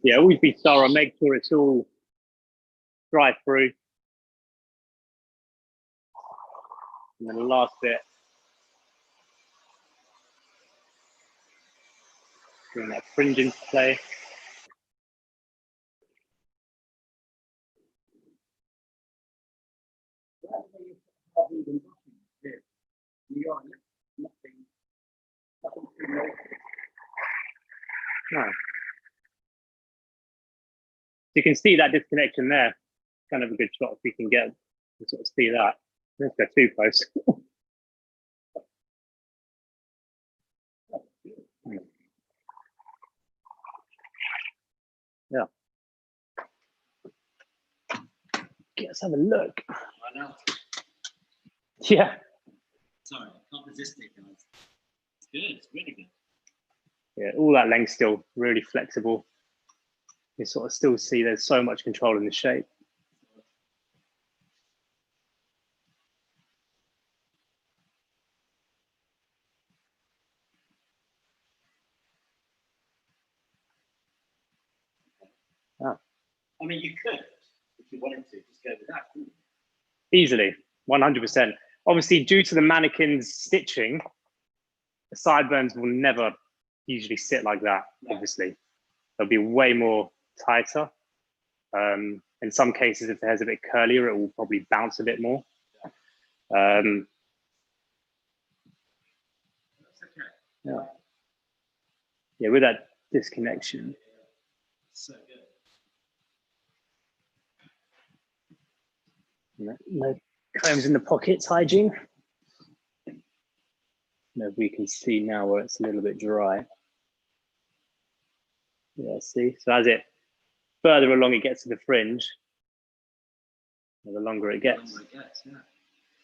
Yeah, always be thorough. Make sure it's all dry through. And then the last bit, bring that fringe into play. No. You can see that disconnection there. Kind of a good shot if you can get to sort of see that. Let's go too close. Yeah. Let's have a look. I know. Yeah. Sorry, I can't resist it, guys. It's good. It's really good. Yeah, all that length still really flexible. You sort of still see there's so much control in the shape. Yeah. I mean, you could, if you wanted to, just go with that, couldn't you? Easily, 100%. Obviously, due to the mannequin's stitching, the sideburns will never usually sit like that, obviously. They'll be way more tighter. In some cases, if the hair's a bit curlier, it will probably bounce a bit more. That's okay. Yeah. Yeah, with that disconnection. So good. No combs in the pockets, hygiene. No, we can see now where it's a little bit dry. Yeah, see? So as it further along it gets to the fringe, the longer it gets. The longer it gets, yeah.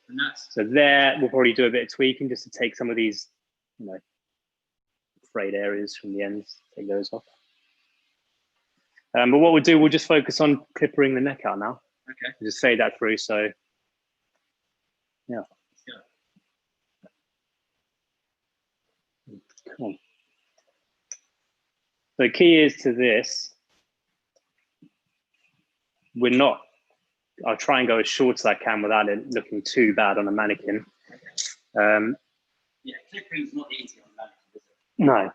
And that's so there, we'll probably do a bit of tweaking just to take some of these, frayed areas from the ends, take those off. But what we'll do, we'll just focus on clippering the neck out now. okay. We'll just fade that through, so yeah. Cool. The key is to this, I'll try and go as short as I can without it looking too bad on a mannequin. Yeah, clippering's not easy on a mannequin, is it? No.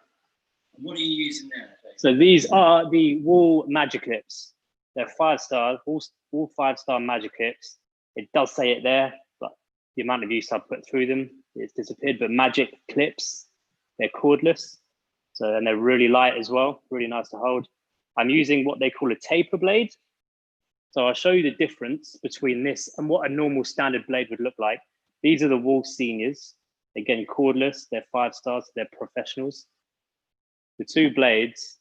What are you using there? So these are the wool magic clips. They're 5 stars, all 5-star magic clips. It does say it there, but the amount of use I've put through them, it's disappeared. But magic clips, they're cordless. So, and they're really light as well, really nice to hold. I'm using what they call a taper blade. So I'll show you the difference between this and what a normal standard blade would look like. These are the wool seniors. Again, cordless, they're 5 stars, they're professionals. The 2 blades,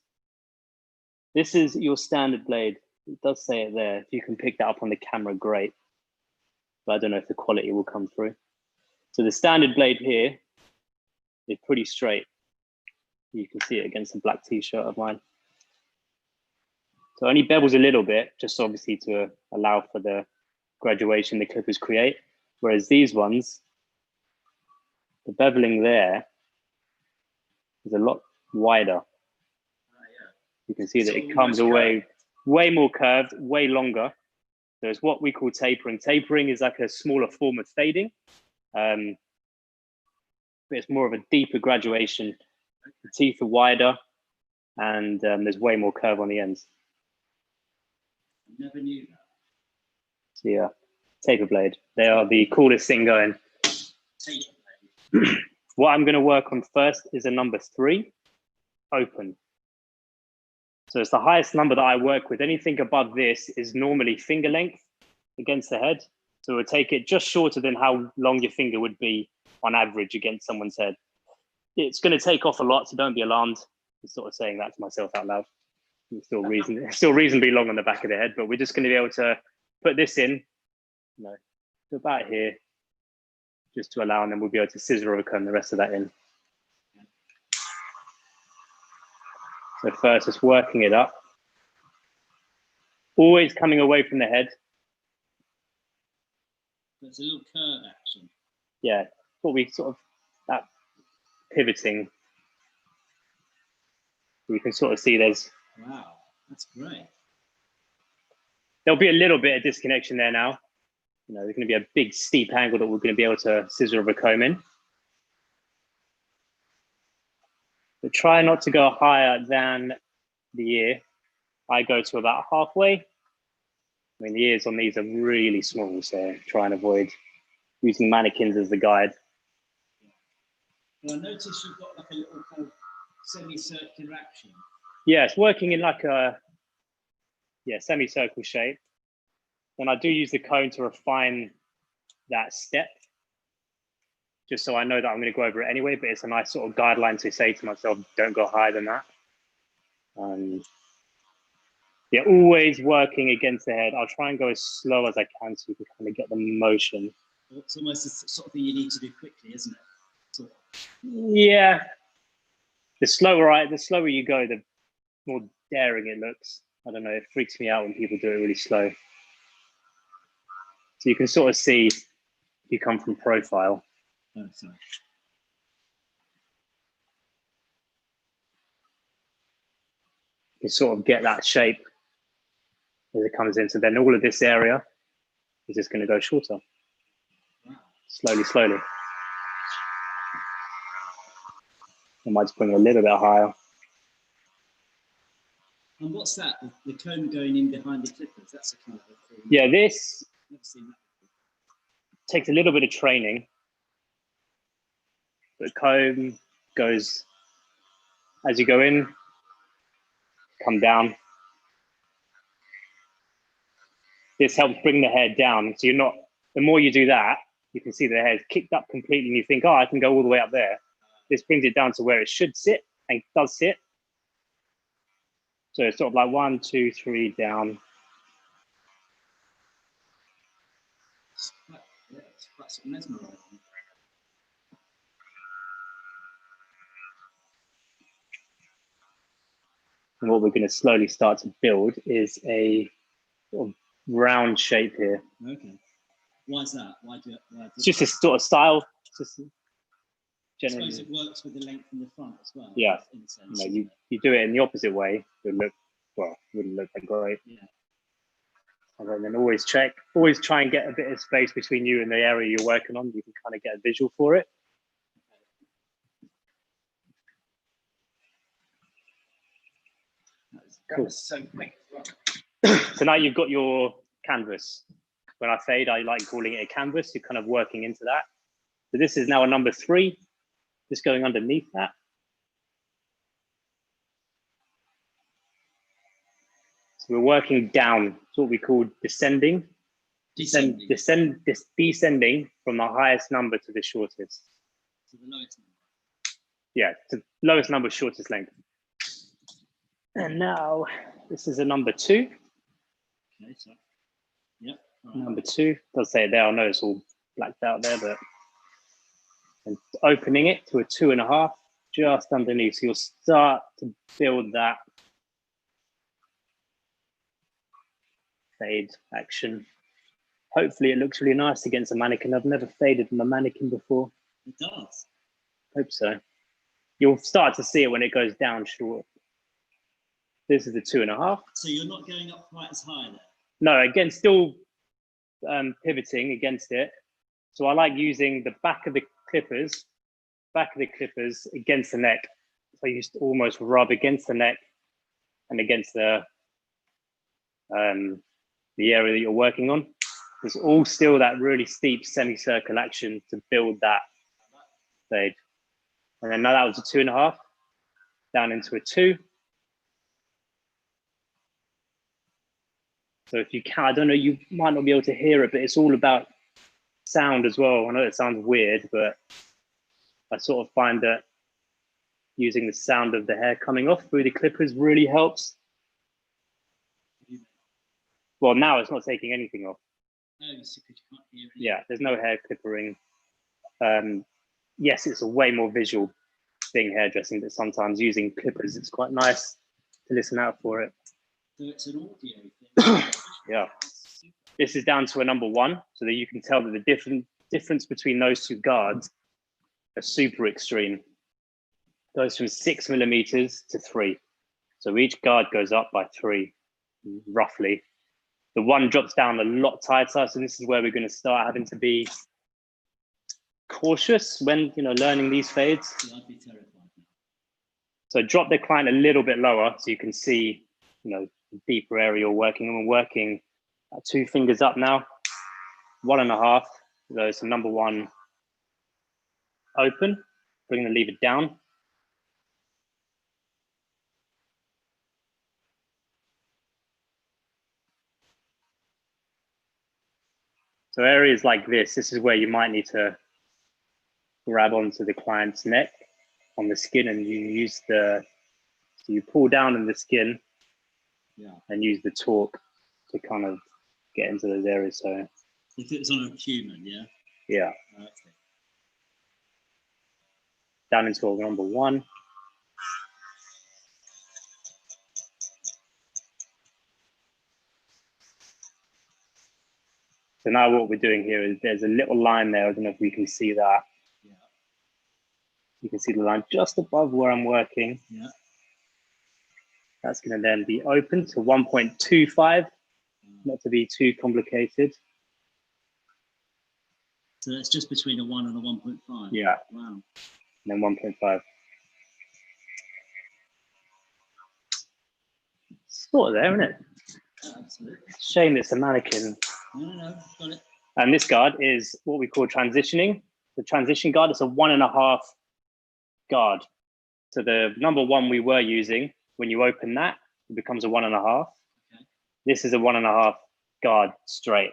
this is your standard blade. It does say it there. If you can pick that up on the camera, great. But I don't know if the quality will come through. So the standard blade here is pretty straight. You can see it against the black t-shirt of mine. So it only bevels a little bit, just obviously to allow for the graduation the clippers create. Whereas these ones, the beveling there is a lot wider. You can see that it comes away way more curved, way longer. There's what we call tapering. Tapering is like a smaller form of fading. But it's more of a deeper graduation. The teeth are wider and there's way more curve on the ends. Never knew that. So yeah, taper blade. They are the coolest thing going. Taper blade. What I'm going to work on first is a number 3, open. So it's the highest number that I work with. Anything above this is normally finger length against the head. So we'll take it just shorter than how long your finger would be on average against someone's head. It's going to take off a lot, so don't be alarmed. I'm sort of saying that to myself out loud. It's still reasonably long on the back of the head, but we're just going to be able to put this in, to about here, just to allow, and then we'll be able to scissor or comb the rest of that in. So first, just working it up. Always coming away from the head. There's a little curve action. Yeah, what we sort of, that pivoting. You can sort of see there's... Wow, that's great. There'll be a little bit of disconnection there now. There's going to be a big steep angle that we're going to be able to scissor or comb in. But try not to go higher than the ear. I go to about halfway. I mean, the ears on these are really small, so try and avoid using mannequins as the guide. Well, I noticed you've got like a little kind of semicircular action. Yeah, it's working in like a semicircle shape. Then I do use the cone to refine that step, just so I know that I'm going to go over it anyway, but it's a nice sort of guideline to say to myself, don't go higher than that. Yeah, always working against the head. I'll try and go as slow as I can so you can kind of get the motion. It's almost the sort of thing you need to do quickly, isn't it? Sort of. Yeah. The slower you go, the more daring it looks. I don't know, it freaks me out when people do it really slow. So you can sort of see if you come from profile. Oh, sorry. You sort of get that shape as it comes in. So then all of this area is just going to go shorter. Wow. Slowly, slowly. I might just bring it a little bit higher. And what's that? The comb going in behind the clippers? That's a kind of a thing. Yeah, this Never seen that before. takes a little bit of training. The comb goes as you go in, come down. This helps bring the hair down. So the more you do that, you can see the hair's kicked up completely and you think, oh, I can go all the way up there. This brings it down to where it should sit and does sit. So it's sort of like 1, 2, 3 down. It's quite sort of mesmerising. And what we're going to slowly start to build is a sort of round shape here. Okay. Why is that? It's just a sort of style. Just generally. I suppose it works with the length in the front as well. Yeah. In a sense, you do it in the opposite way, it wouldn't look that great. Yeah. And then always try and get a bit of space between you and the area you're working on. You can kind of get a visual for it. That was so quick. So now you've got your canvas. When I fade, I like calling it a canvas. You're kind of working into that. So this is now a number 3, just going underneath that. So we're working down. It's what we call descending. Descending. Descending from the highest number to the shortest. To the lowest number. Yeah, to lowest number, shortest length. And now this is a number 2. Okay, so yeah. Right. Number 2 does say it there. I know it's all blacked out there, but and opening it to a 2.5 just underneath. So you'll start to build that fade action. Hopefully it looks really nice against a mannequin. I've never faded from a mannequin before. It does. Hope so. You'll start to see it when it goes down short. This is the 2.5. So you're not going up quite as high there? No, again, still pivoting against it. So I like using the back of the clippers against the neck. So you just almost rub against the neck and against the area that you're working on. There's all still that really steep semicircle action to build that fade. And then now that was a 2.5, down into a 2. So if you can, I don't know, you might not be able to hear it, but it's all about sound as well. I know it sounds weird, but I sort of find that using the sound of the hair coming off through the clippers really helps. Well, now it's not taking anything off. Oh, so you can't hear it. Yeah, there's no hair clippering. Yes, it's a way more visual thing, hairdressing, but sometimes using clippers, it's quite nice to listen out for it. So it's an audio thing. Yeah. This is down to a number 1, so that you can tell that the difference between those two guards are super extreme. Goes from 6 millimeters to 3. So each guard goes up by 3, roughly. The one drops down a lot tighter, so this is where we're going to start having to be cautious when learning these fades. Yeah, I'd be terrified now. So drop the client a little bit lower so you can see the deeper area you're working. And we're working 2 fingers up now, 1.5. So number 1 open, bring the lever down. So areas like this is where you might need to grab onto the client's neck on the skin, and you use so you pull down on the skin, and use the torque to kind of get into those areas. So if it was on a human, yeah? Yeah. Okay. Down into number 1. So now what we're doing here is there's a little line there. I don't know if we can see that. Yeah. You can see the line just above where I'm working. Yeah. That's going to then be open to 1.25, not to be too complicated. So that's just between a 1 and a 1.5? Yeah. Wow. And then 1.5. Sort of there, isn't it? Absolutely. Shame it's a mannequin. No, got it. And this guard is what we call transitioning. The transition guard is a 1.5 guard. So the number 1 we were using, when you open that, it becomes a 1.5. Okay. This is a 1.5 guard straight.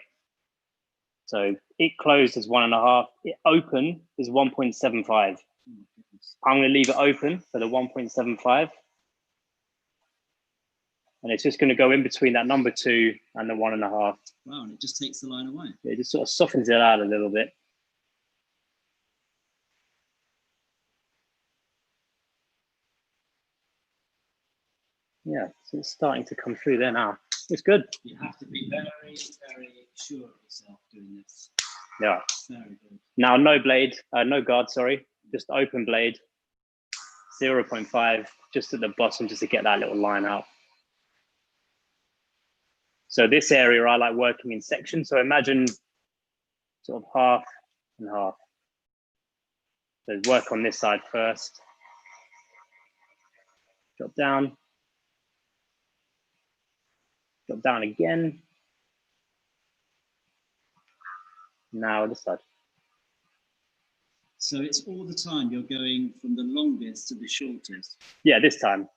So it closed as 1.5. It open is 1.75. Oh, I'm going to leave it open for the 1.75. And it's just going to go in between that number 2 and the 1.5. Wow, and it just takes the line away. It just sort of softens it out a little bit. Yeah, so it's starting to come through there now. It's good. You have to be very, very sure of yourself doing this. Yeah. Very good. Now, no blade, no guard, sorry, just open blade, 0.5, just at the bottom, just to get that little line out. So this area, I like working in sections. So imagine sort of half and half. So work on this side first. Drop down. Drop down again. Now this side. So it's all the time you're going from the longest to the shortest? Yeah, this time.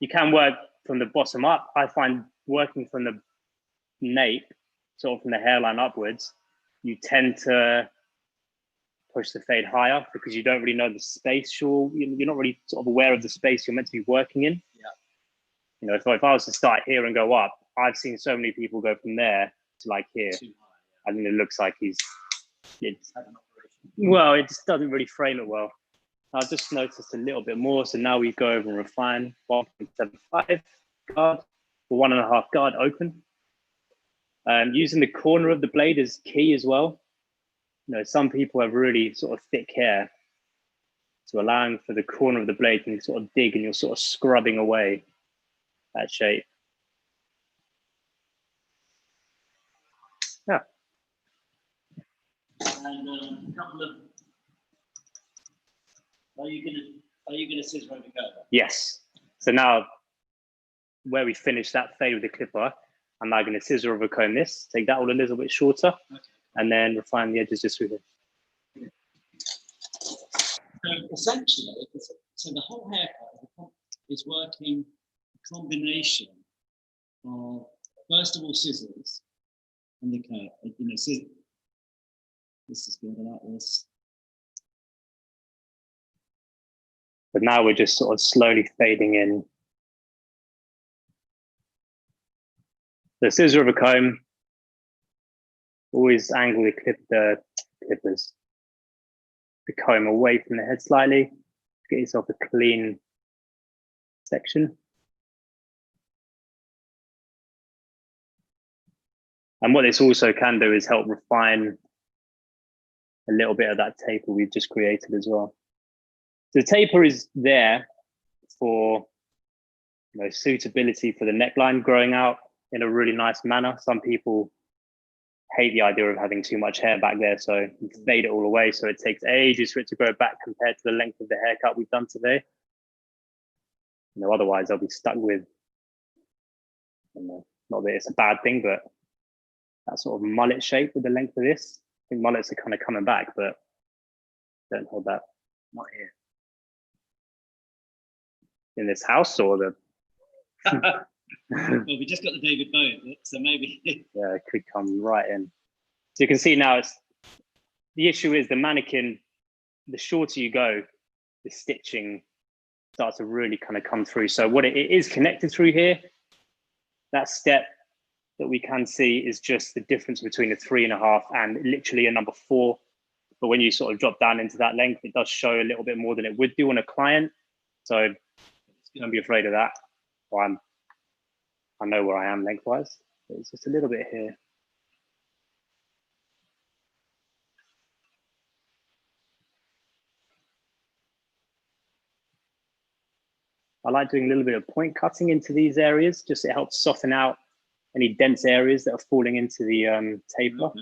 You can work from the bottom up. I find working from the nape, sort of from the hairline upwards, you tend to push the fade higher because you don't really know the space. You're not really sort of aware of the space you're meant to be working in. Yeah. If I was to start here and go up, I've seen so many people go from there to like here. Too high, I think it looks like had an operation. Well, it just doesn't really frame it well. I've just noticed a little bit more. So now we go over and refine 1.75 guard, or 1.5 guard open. Using the corner of the blade is key as well. Some people have really sort of thick hair. So allowing for the corner of the blade, you can sort of dig and you're sort of scrubbing away that shape. Yeah. And a couple of, are you gonna scissor over go? Yes. So now where we finish that fade with the clipper, I'm now going to scissor over comb this, take that all a little bit shorter, Okay. and then refine the edges just through here. essentially, so the whole haircut is working a combination of, first of all, scissors and the curve. You know, scissors. This is good. I like this. But now we're just sort of slowly fading in. The scissor of a comb. Always angle the comb away from the head slightly. Get yourself a clean section. And what this also can do is help refine a little bit of that taper we've just created as well. The taper is there for, you know, suitability for the neckline growing out in a really nice manner. Some people hate the idea of having too much hair back there, so you fade it all away, so it takes ages for it to grow back compared to the length of the haircut we've done today. You know, otherwise I'll be stuck with, you know, not that it's a bad thing, but that sort of mullet shape with the length of this. I think mullets are kind of coming back, but don't hold that. Not here. In this house or the Well, we just got the David Bowie bit, so maybe. Yeah, it could come right in. So you can see now, the issue is the mannequin, the shorter you go, the stitching starts to really kind of come through. So what it is connected through here, that step that we can see is just the difference between a 3.5 and literally a number 4. But when you sort of drop down into that length, it does show a little bit more than it would do on a client. So don't be afraid of that. Well, I know where I am lengthwise. It's just a little bit here. I like doing a little bit of point cutting into these areas, just it helps soften out any dense areas that are falling into the taper. Okay.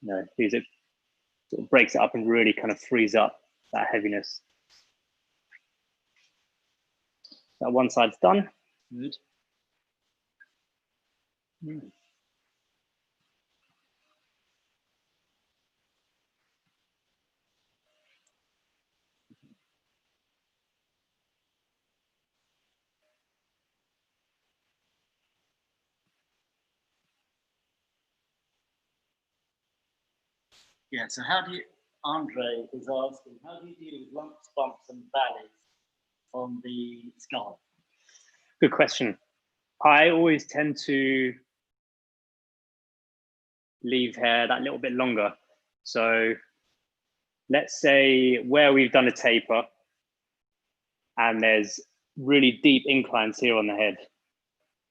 No, these it sort of breaks it up and really kind of frees up that heaviness. That one side's done. Good. Yeah, so how do you, Andre is asking, how do you deal with lumps, bumps and valleys on the skull? Good question. I always tend to leave hair that little bit longer. So let's say where we've done a taper and there's really deep inclines here on the head,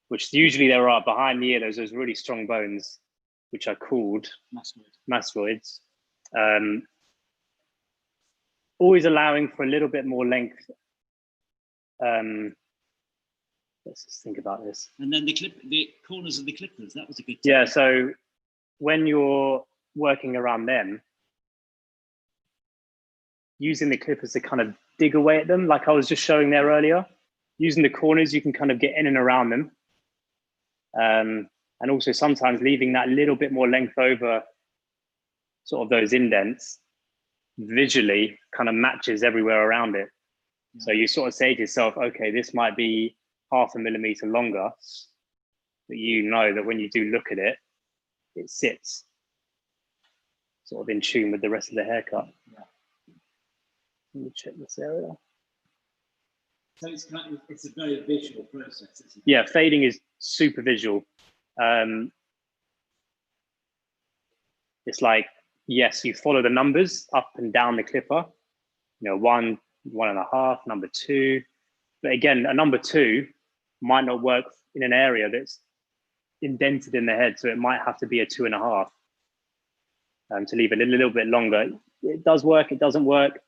which usually there are behind the ear, there's those really strong bones, which are called mastoids. Always allowing for a little bit more length. Let's just think about this. And then the corners of the clippers, that was a good tip. Yeah, so when you're working around them, using the clippers to kind of dig away at them, like I was just showing there earlier, using the corners, you can kind of get in and around them. And also sometimes leaving that little bit more length over sort of those indents visually kind of matches everywhere around it. Yeah. So you sort of say to yourself, okay, this might be 0.5 millimeter longer, but you know that when you do look at it, it sits sort of in tune with the rest of the haircut. Yeah. Let me check this area. So it's a very visual process, isn't it? Yeah, fading is super visual. It's like, yes, you follow the numbers up and down the clipper, you know, 1, 1.5, number 2. But again, a number 2 might not work in an area that's indented in the head. So it might have to be a 2.5 to leave it a little bit longer. It does work, it doesn't work.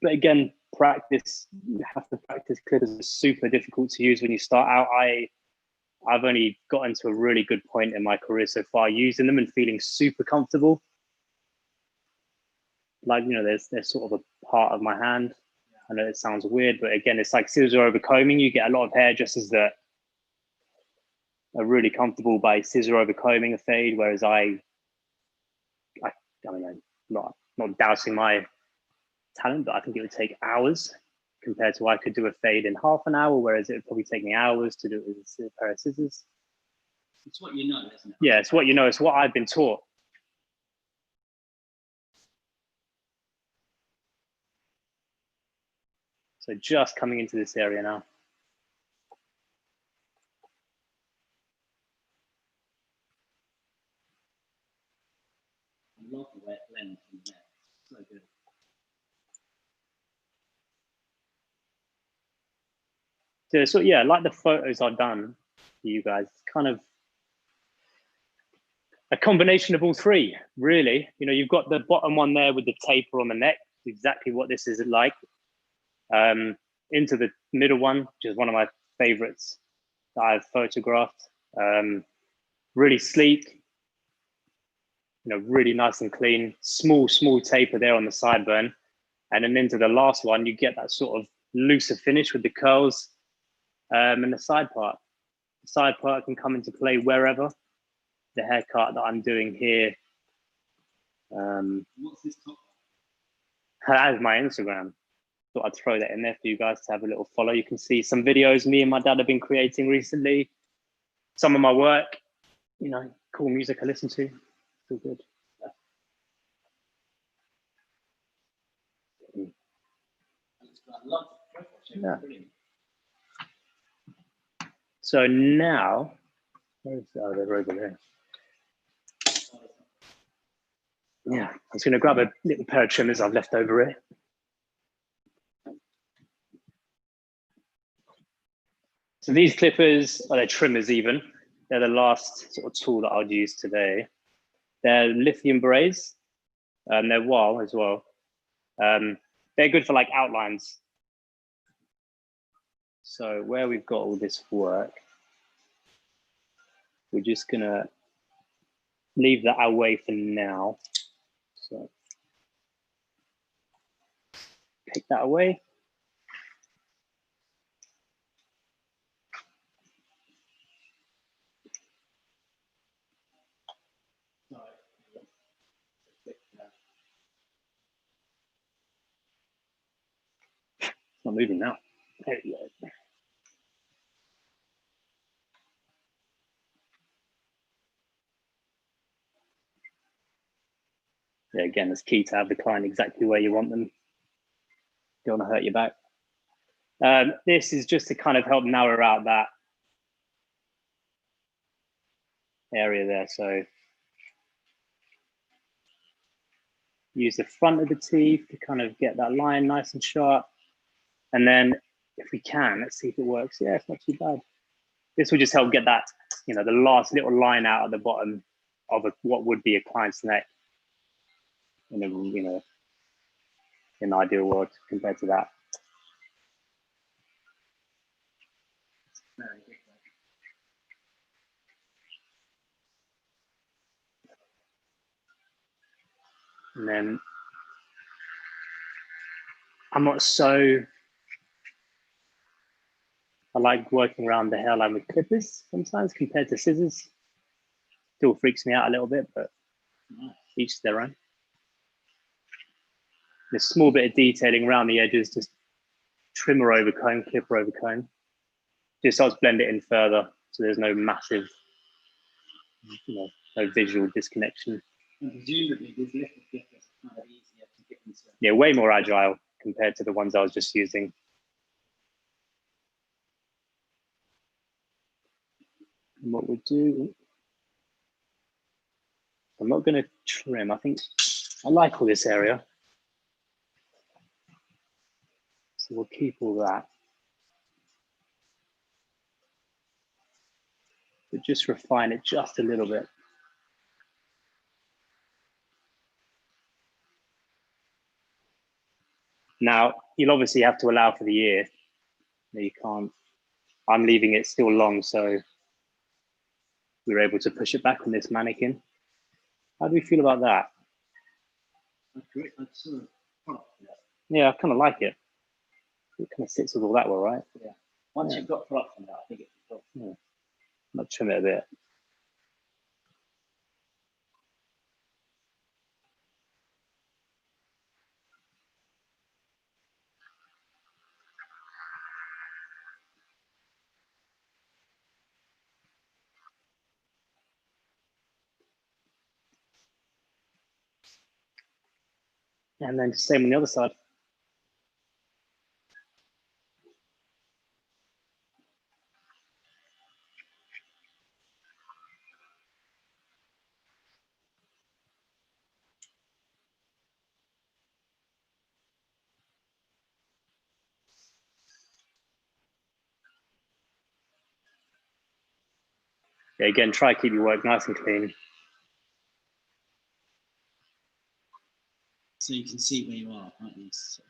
But again, practice, you have to practice. Clippers are super difficult to use when you start out. I've only gotten to a really good point in my career so far using them and feeling super comfortable. Like, you know, there's sort of a part of my hand. I know it sounds weird, but again, it's like scissor over combing. You get a lot of hairdressers that are really comfortable by scissor over combing a fade, whereas I don't know, not doubting my talent, but I think it would take hours compared to I could do a fade in half an hour, whereas it would probably take me hours to do it with a pair of scissors. It's what you know, isn't it? Yeah, it's what you know. It's what I've been taught. So just coming into this area now. I love the way it blends from there. So good. So yeah, like the photos I've done for you guys, it's kind of a combination of all three, really. You know, you've got the bottom one there with the taper on the neck, exactly what this is like. Into the middle one, which is one of my favorites that I've photographed. Really sleek, you know, really nice and clean. Small taper there on the sideburn. And then into the last one, you get that sort of looser finish with the curls and the side part. The side part can come into play wherever. The haircut that I'm doing here. What's this top? That is my Instagram. Thought I'd throw that in there for you guys to have a little follow. You can see some videos me and my dad have been creating recently. Some of my work, you know, cool music I listen to. Feel good. I love the profile shape. Yeah. Brilliant. So now, where's the other over there? Yeah, I'm just going to grab a little pair of trimmers I've left over here. So these clippers, or they're trimmers even, they're the last sort of tool that I'll use today. They're lithium berets, they're WAL as well. They're good for like outlines. So where we've got all this work, we're just gonna leave that away for now. So take that away. It's not moving now. There we go. Yeah, again, it's key to have the client exactly where you want them. Don't want to hurt your back. This is just to kind of help narrow out that area there. So use the front of the teeth to kind of get that line nice and sharp. And then if we can, let's see if it works. Yeah, it's not too bad. This will just help get that, you know, the last little line out at the bottom of what would be a client's neck in a, you know, in an ideal world compared to that. And then I'm not so, I like working around the hairline with clippers sometimes compared to scissors. Still freaks me out a little bit, but each their own. A small bit of detailing around the edges, just trimmer over comb, clipper over comb. Just helps blend it in further, so there's no massive, you know, no visual disconnection. And presumably these little clippers are kind of easier to get into. Yeah, way more agile compared to the ones I was just using. And what we'll do, I'm not going to trim. I think I like all this area. So we'll keep all that. But just refine it just a little bit. Now, you'll obviously have to allow for the ear. You can't, I'm leaving it still long, so we're able to push it back on this mannequin. How do we feel about that? Yeah, I kind of like it. It kind of sits with all that well, right? Yeah. Once you've got product from that, I think it's cool. Yeah. I'll trim it a bit. And then same on the other side. Yeah, again, try to keep your work nice and clean. So you can see where you are, can't you? So.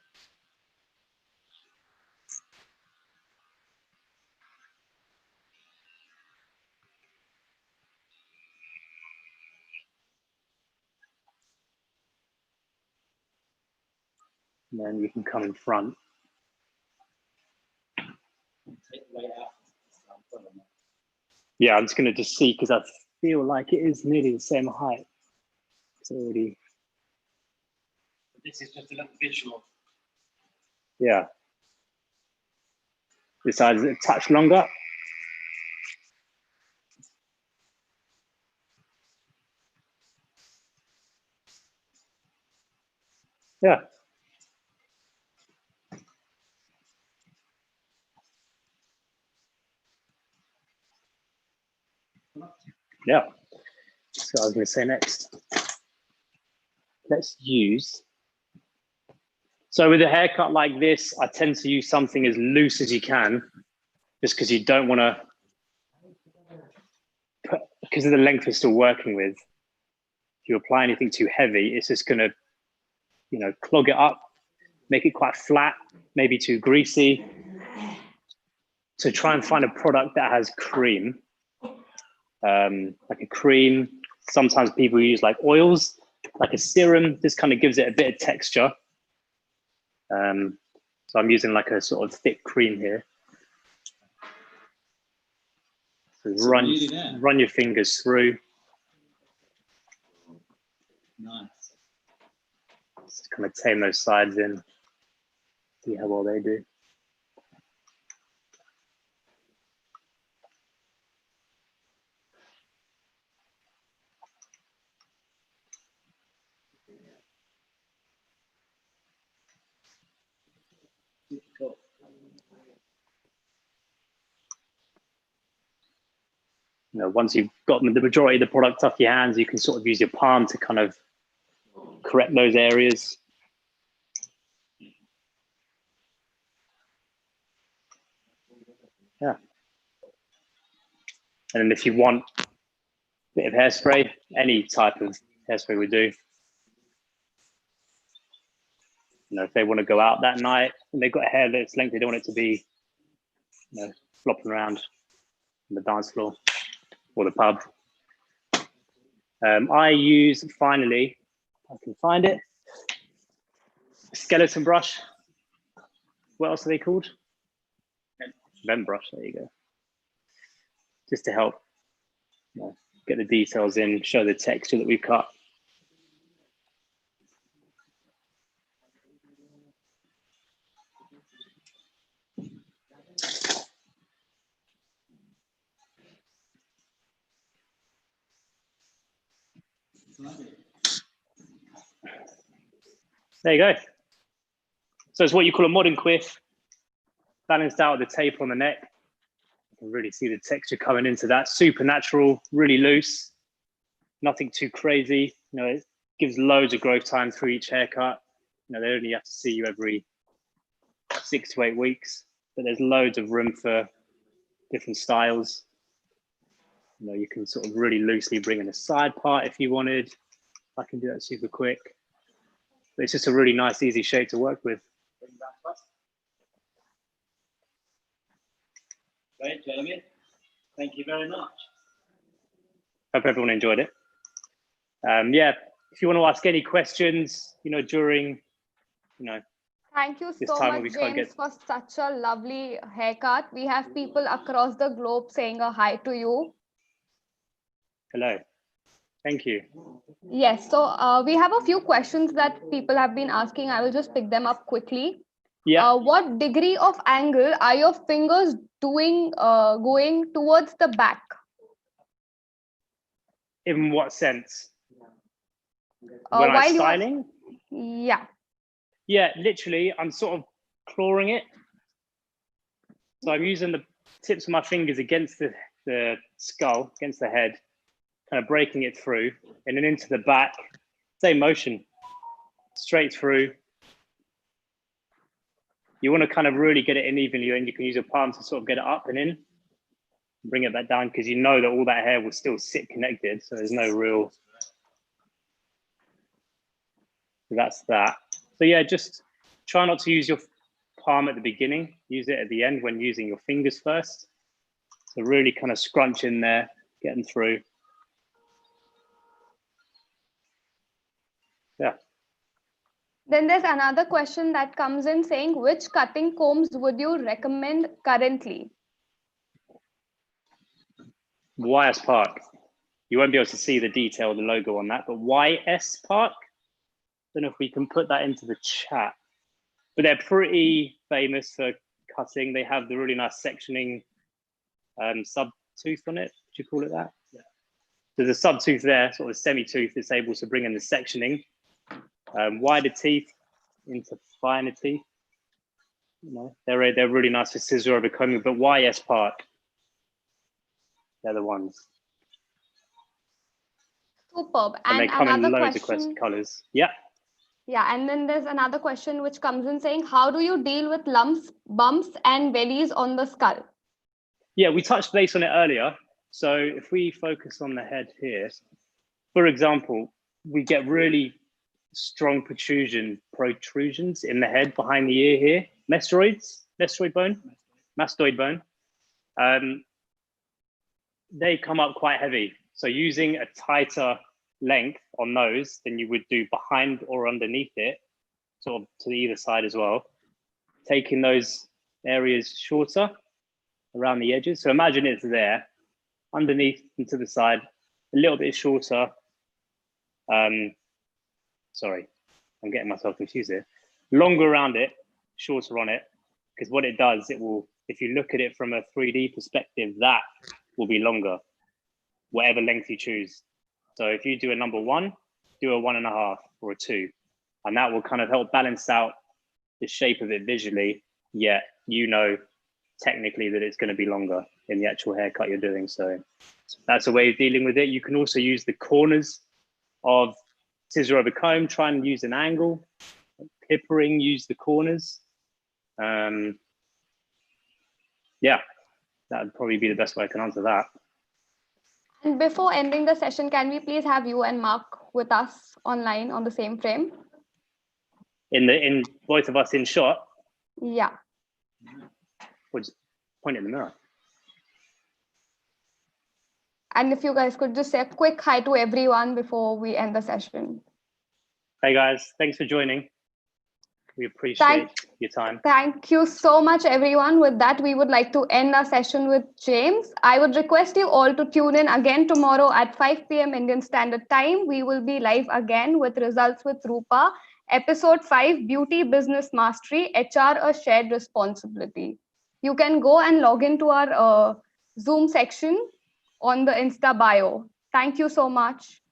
And then you can come in front. Take the weight out. Yeah, I'm just going to just see because I feel like it is nearly the same height. It's already. This is just a little visual. Yeah. This side is a touch longer. Yeah. Yeah. So I was going to say next. Let's use. So with a haircut like this, I tend to use something as loose as you can, just because you don't want to, because of the length you're still working with. If you apply anything too heavy, it's just going to, you know, clog it up, make it quite flat, maybe too greasy. So try and find a product that has cream, like a cream. Sometimes people use like oils, like a serum. This kind of gives it a bit of texture. So I'm using like a sort of thick cream here. So run your fingers through. Nice. Just kind of tame those sides in. See how well they do. Cool. You know, once you've got the majority of the product off your hands, you can sort of use your palm to kind of correct those areas. Yeah. And then if you want a bit of hairspray, any type of hairspray would do. You know, if they want to go out that night and they've got hair that's length, they don't want it to be, you know, flopping around on the dance floor or the pub. I use, finally, I can find it, a skeleton brush. What else are they called? Vent brush, there you go. Just to help, you know, get the details in, show the texture that we've cut. There you go. So it's what you call a modern quiff, balanced out with the tape on the neck. You can really see the texture coming into that. Super natural, really loose, nothing too crazy. You know, it gives loads of growth time through each haircut. You know, they only have to see you every 6 to 8 weeks, but there's loads of room for different styles. You know, you can sort of really loosely bring in a side part if you wanted. I can do that super quick. But it's just a really nice, easy shape to work with. Great, Jamie. Thank you very much. Hope everyone enjoyed it. Yeah, if you want to ask any questions, you know, during, you know, Thank you this so time much, we can't James, get. for such a lovely haircut. We have people across the globe saying a hi to you. Hello. Thank you. Yes, so we have a few questions that people have been asking. I will just pick them up quickly. Yeah. What degree of angle are your fingers doing going towards the back? In what sense? When I'm styling? Yeah. Yeah, literally, I'm sort of clawing it. So I'm using the tips of my fingers against the skull, against the head, kind of breaking it through, and then into the back. Same motion, straight through. You want to kind of really get it in evenly, and you can use your palm to sort of get it up and in, bring it back down, because you know that all that hair will still sit connected, so there's no real. So that's that. So yeah, just try not to use your palm at the beginning. Use it at the end when using your fingers first. So really kind of scrunch in there, get them through. Yeah. Then there's another question that comes in saying, which cutting combs would you recommend currently? YS Park. You won't be able to see the detail of the logo on that, but YS Park. Don't know if we can put that into the chat, but they're pretty famous for cutting. They have the really nice sectioning sub-tooth on it. Would you call it that? Yeah. There's a sub-tooth there, sort of semi-tooth that's able to bring in the sectioning. Wider teeth into finer teeth. You know, they're really nice for scissor over combing, but YS Park, they're the ones. Superb. And they come in loads of colors. Yeah. Yeah, and then there's another question which comes in saying, how do you deal with lumps, bumps, and bellies on the skull? Yeah, we touched base on it earlier. So if we focus on the head here, for example, we get really strong protrusions in the head behind the ear here. Mastoid bone. They come up quite heavy. So using a tighter length on those than you would do behind or underneath it, sort of to either side as well, taking those areas shorter around the edges. So imagine it's there, underneath and to the side, a little bit shorter. Sorry, I'm getting myself confused here. Longer around it, shorter on it, because what it does, it will, if you look at it from a 3D perspective, that will be longer, whatever length you choose. So if you do a number 1, do a 1.5 or a 2, and that will kind of help balance out the shape of it visually, yet you know technically that it's going to be longer in the actual haircut you're doing. So that's a way of dealing with it. You can also use the corners of scissor over comb, try and use an angle. Clippering, use the corners. Yeah, that would probably be the best way I can answer that. And before ending the session, can we please have you and Mark with us online on the same frame? In both of us in shot? Yeah. Or just point in the mirror. And if you guys could just say a quick hi to everyone before we end the session. Hey guys, thanks for joining. We appreciate your time. Thank you so much, everyone. With that, we would like to end our session with James. I would request you all to tune in again tomorrow at 5 p.m. Indian Standard Time. We will be live again with Results with Rupa, Episode 5, Beauty Business Mastery, HR, a Shared Responsibility. You can go and log into our Zoom section on the Insta bio. Thank you so much.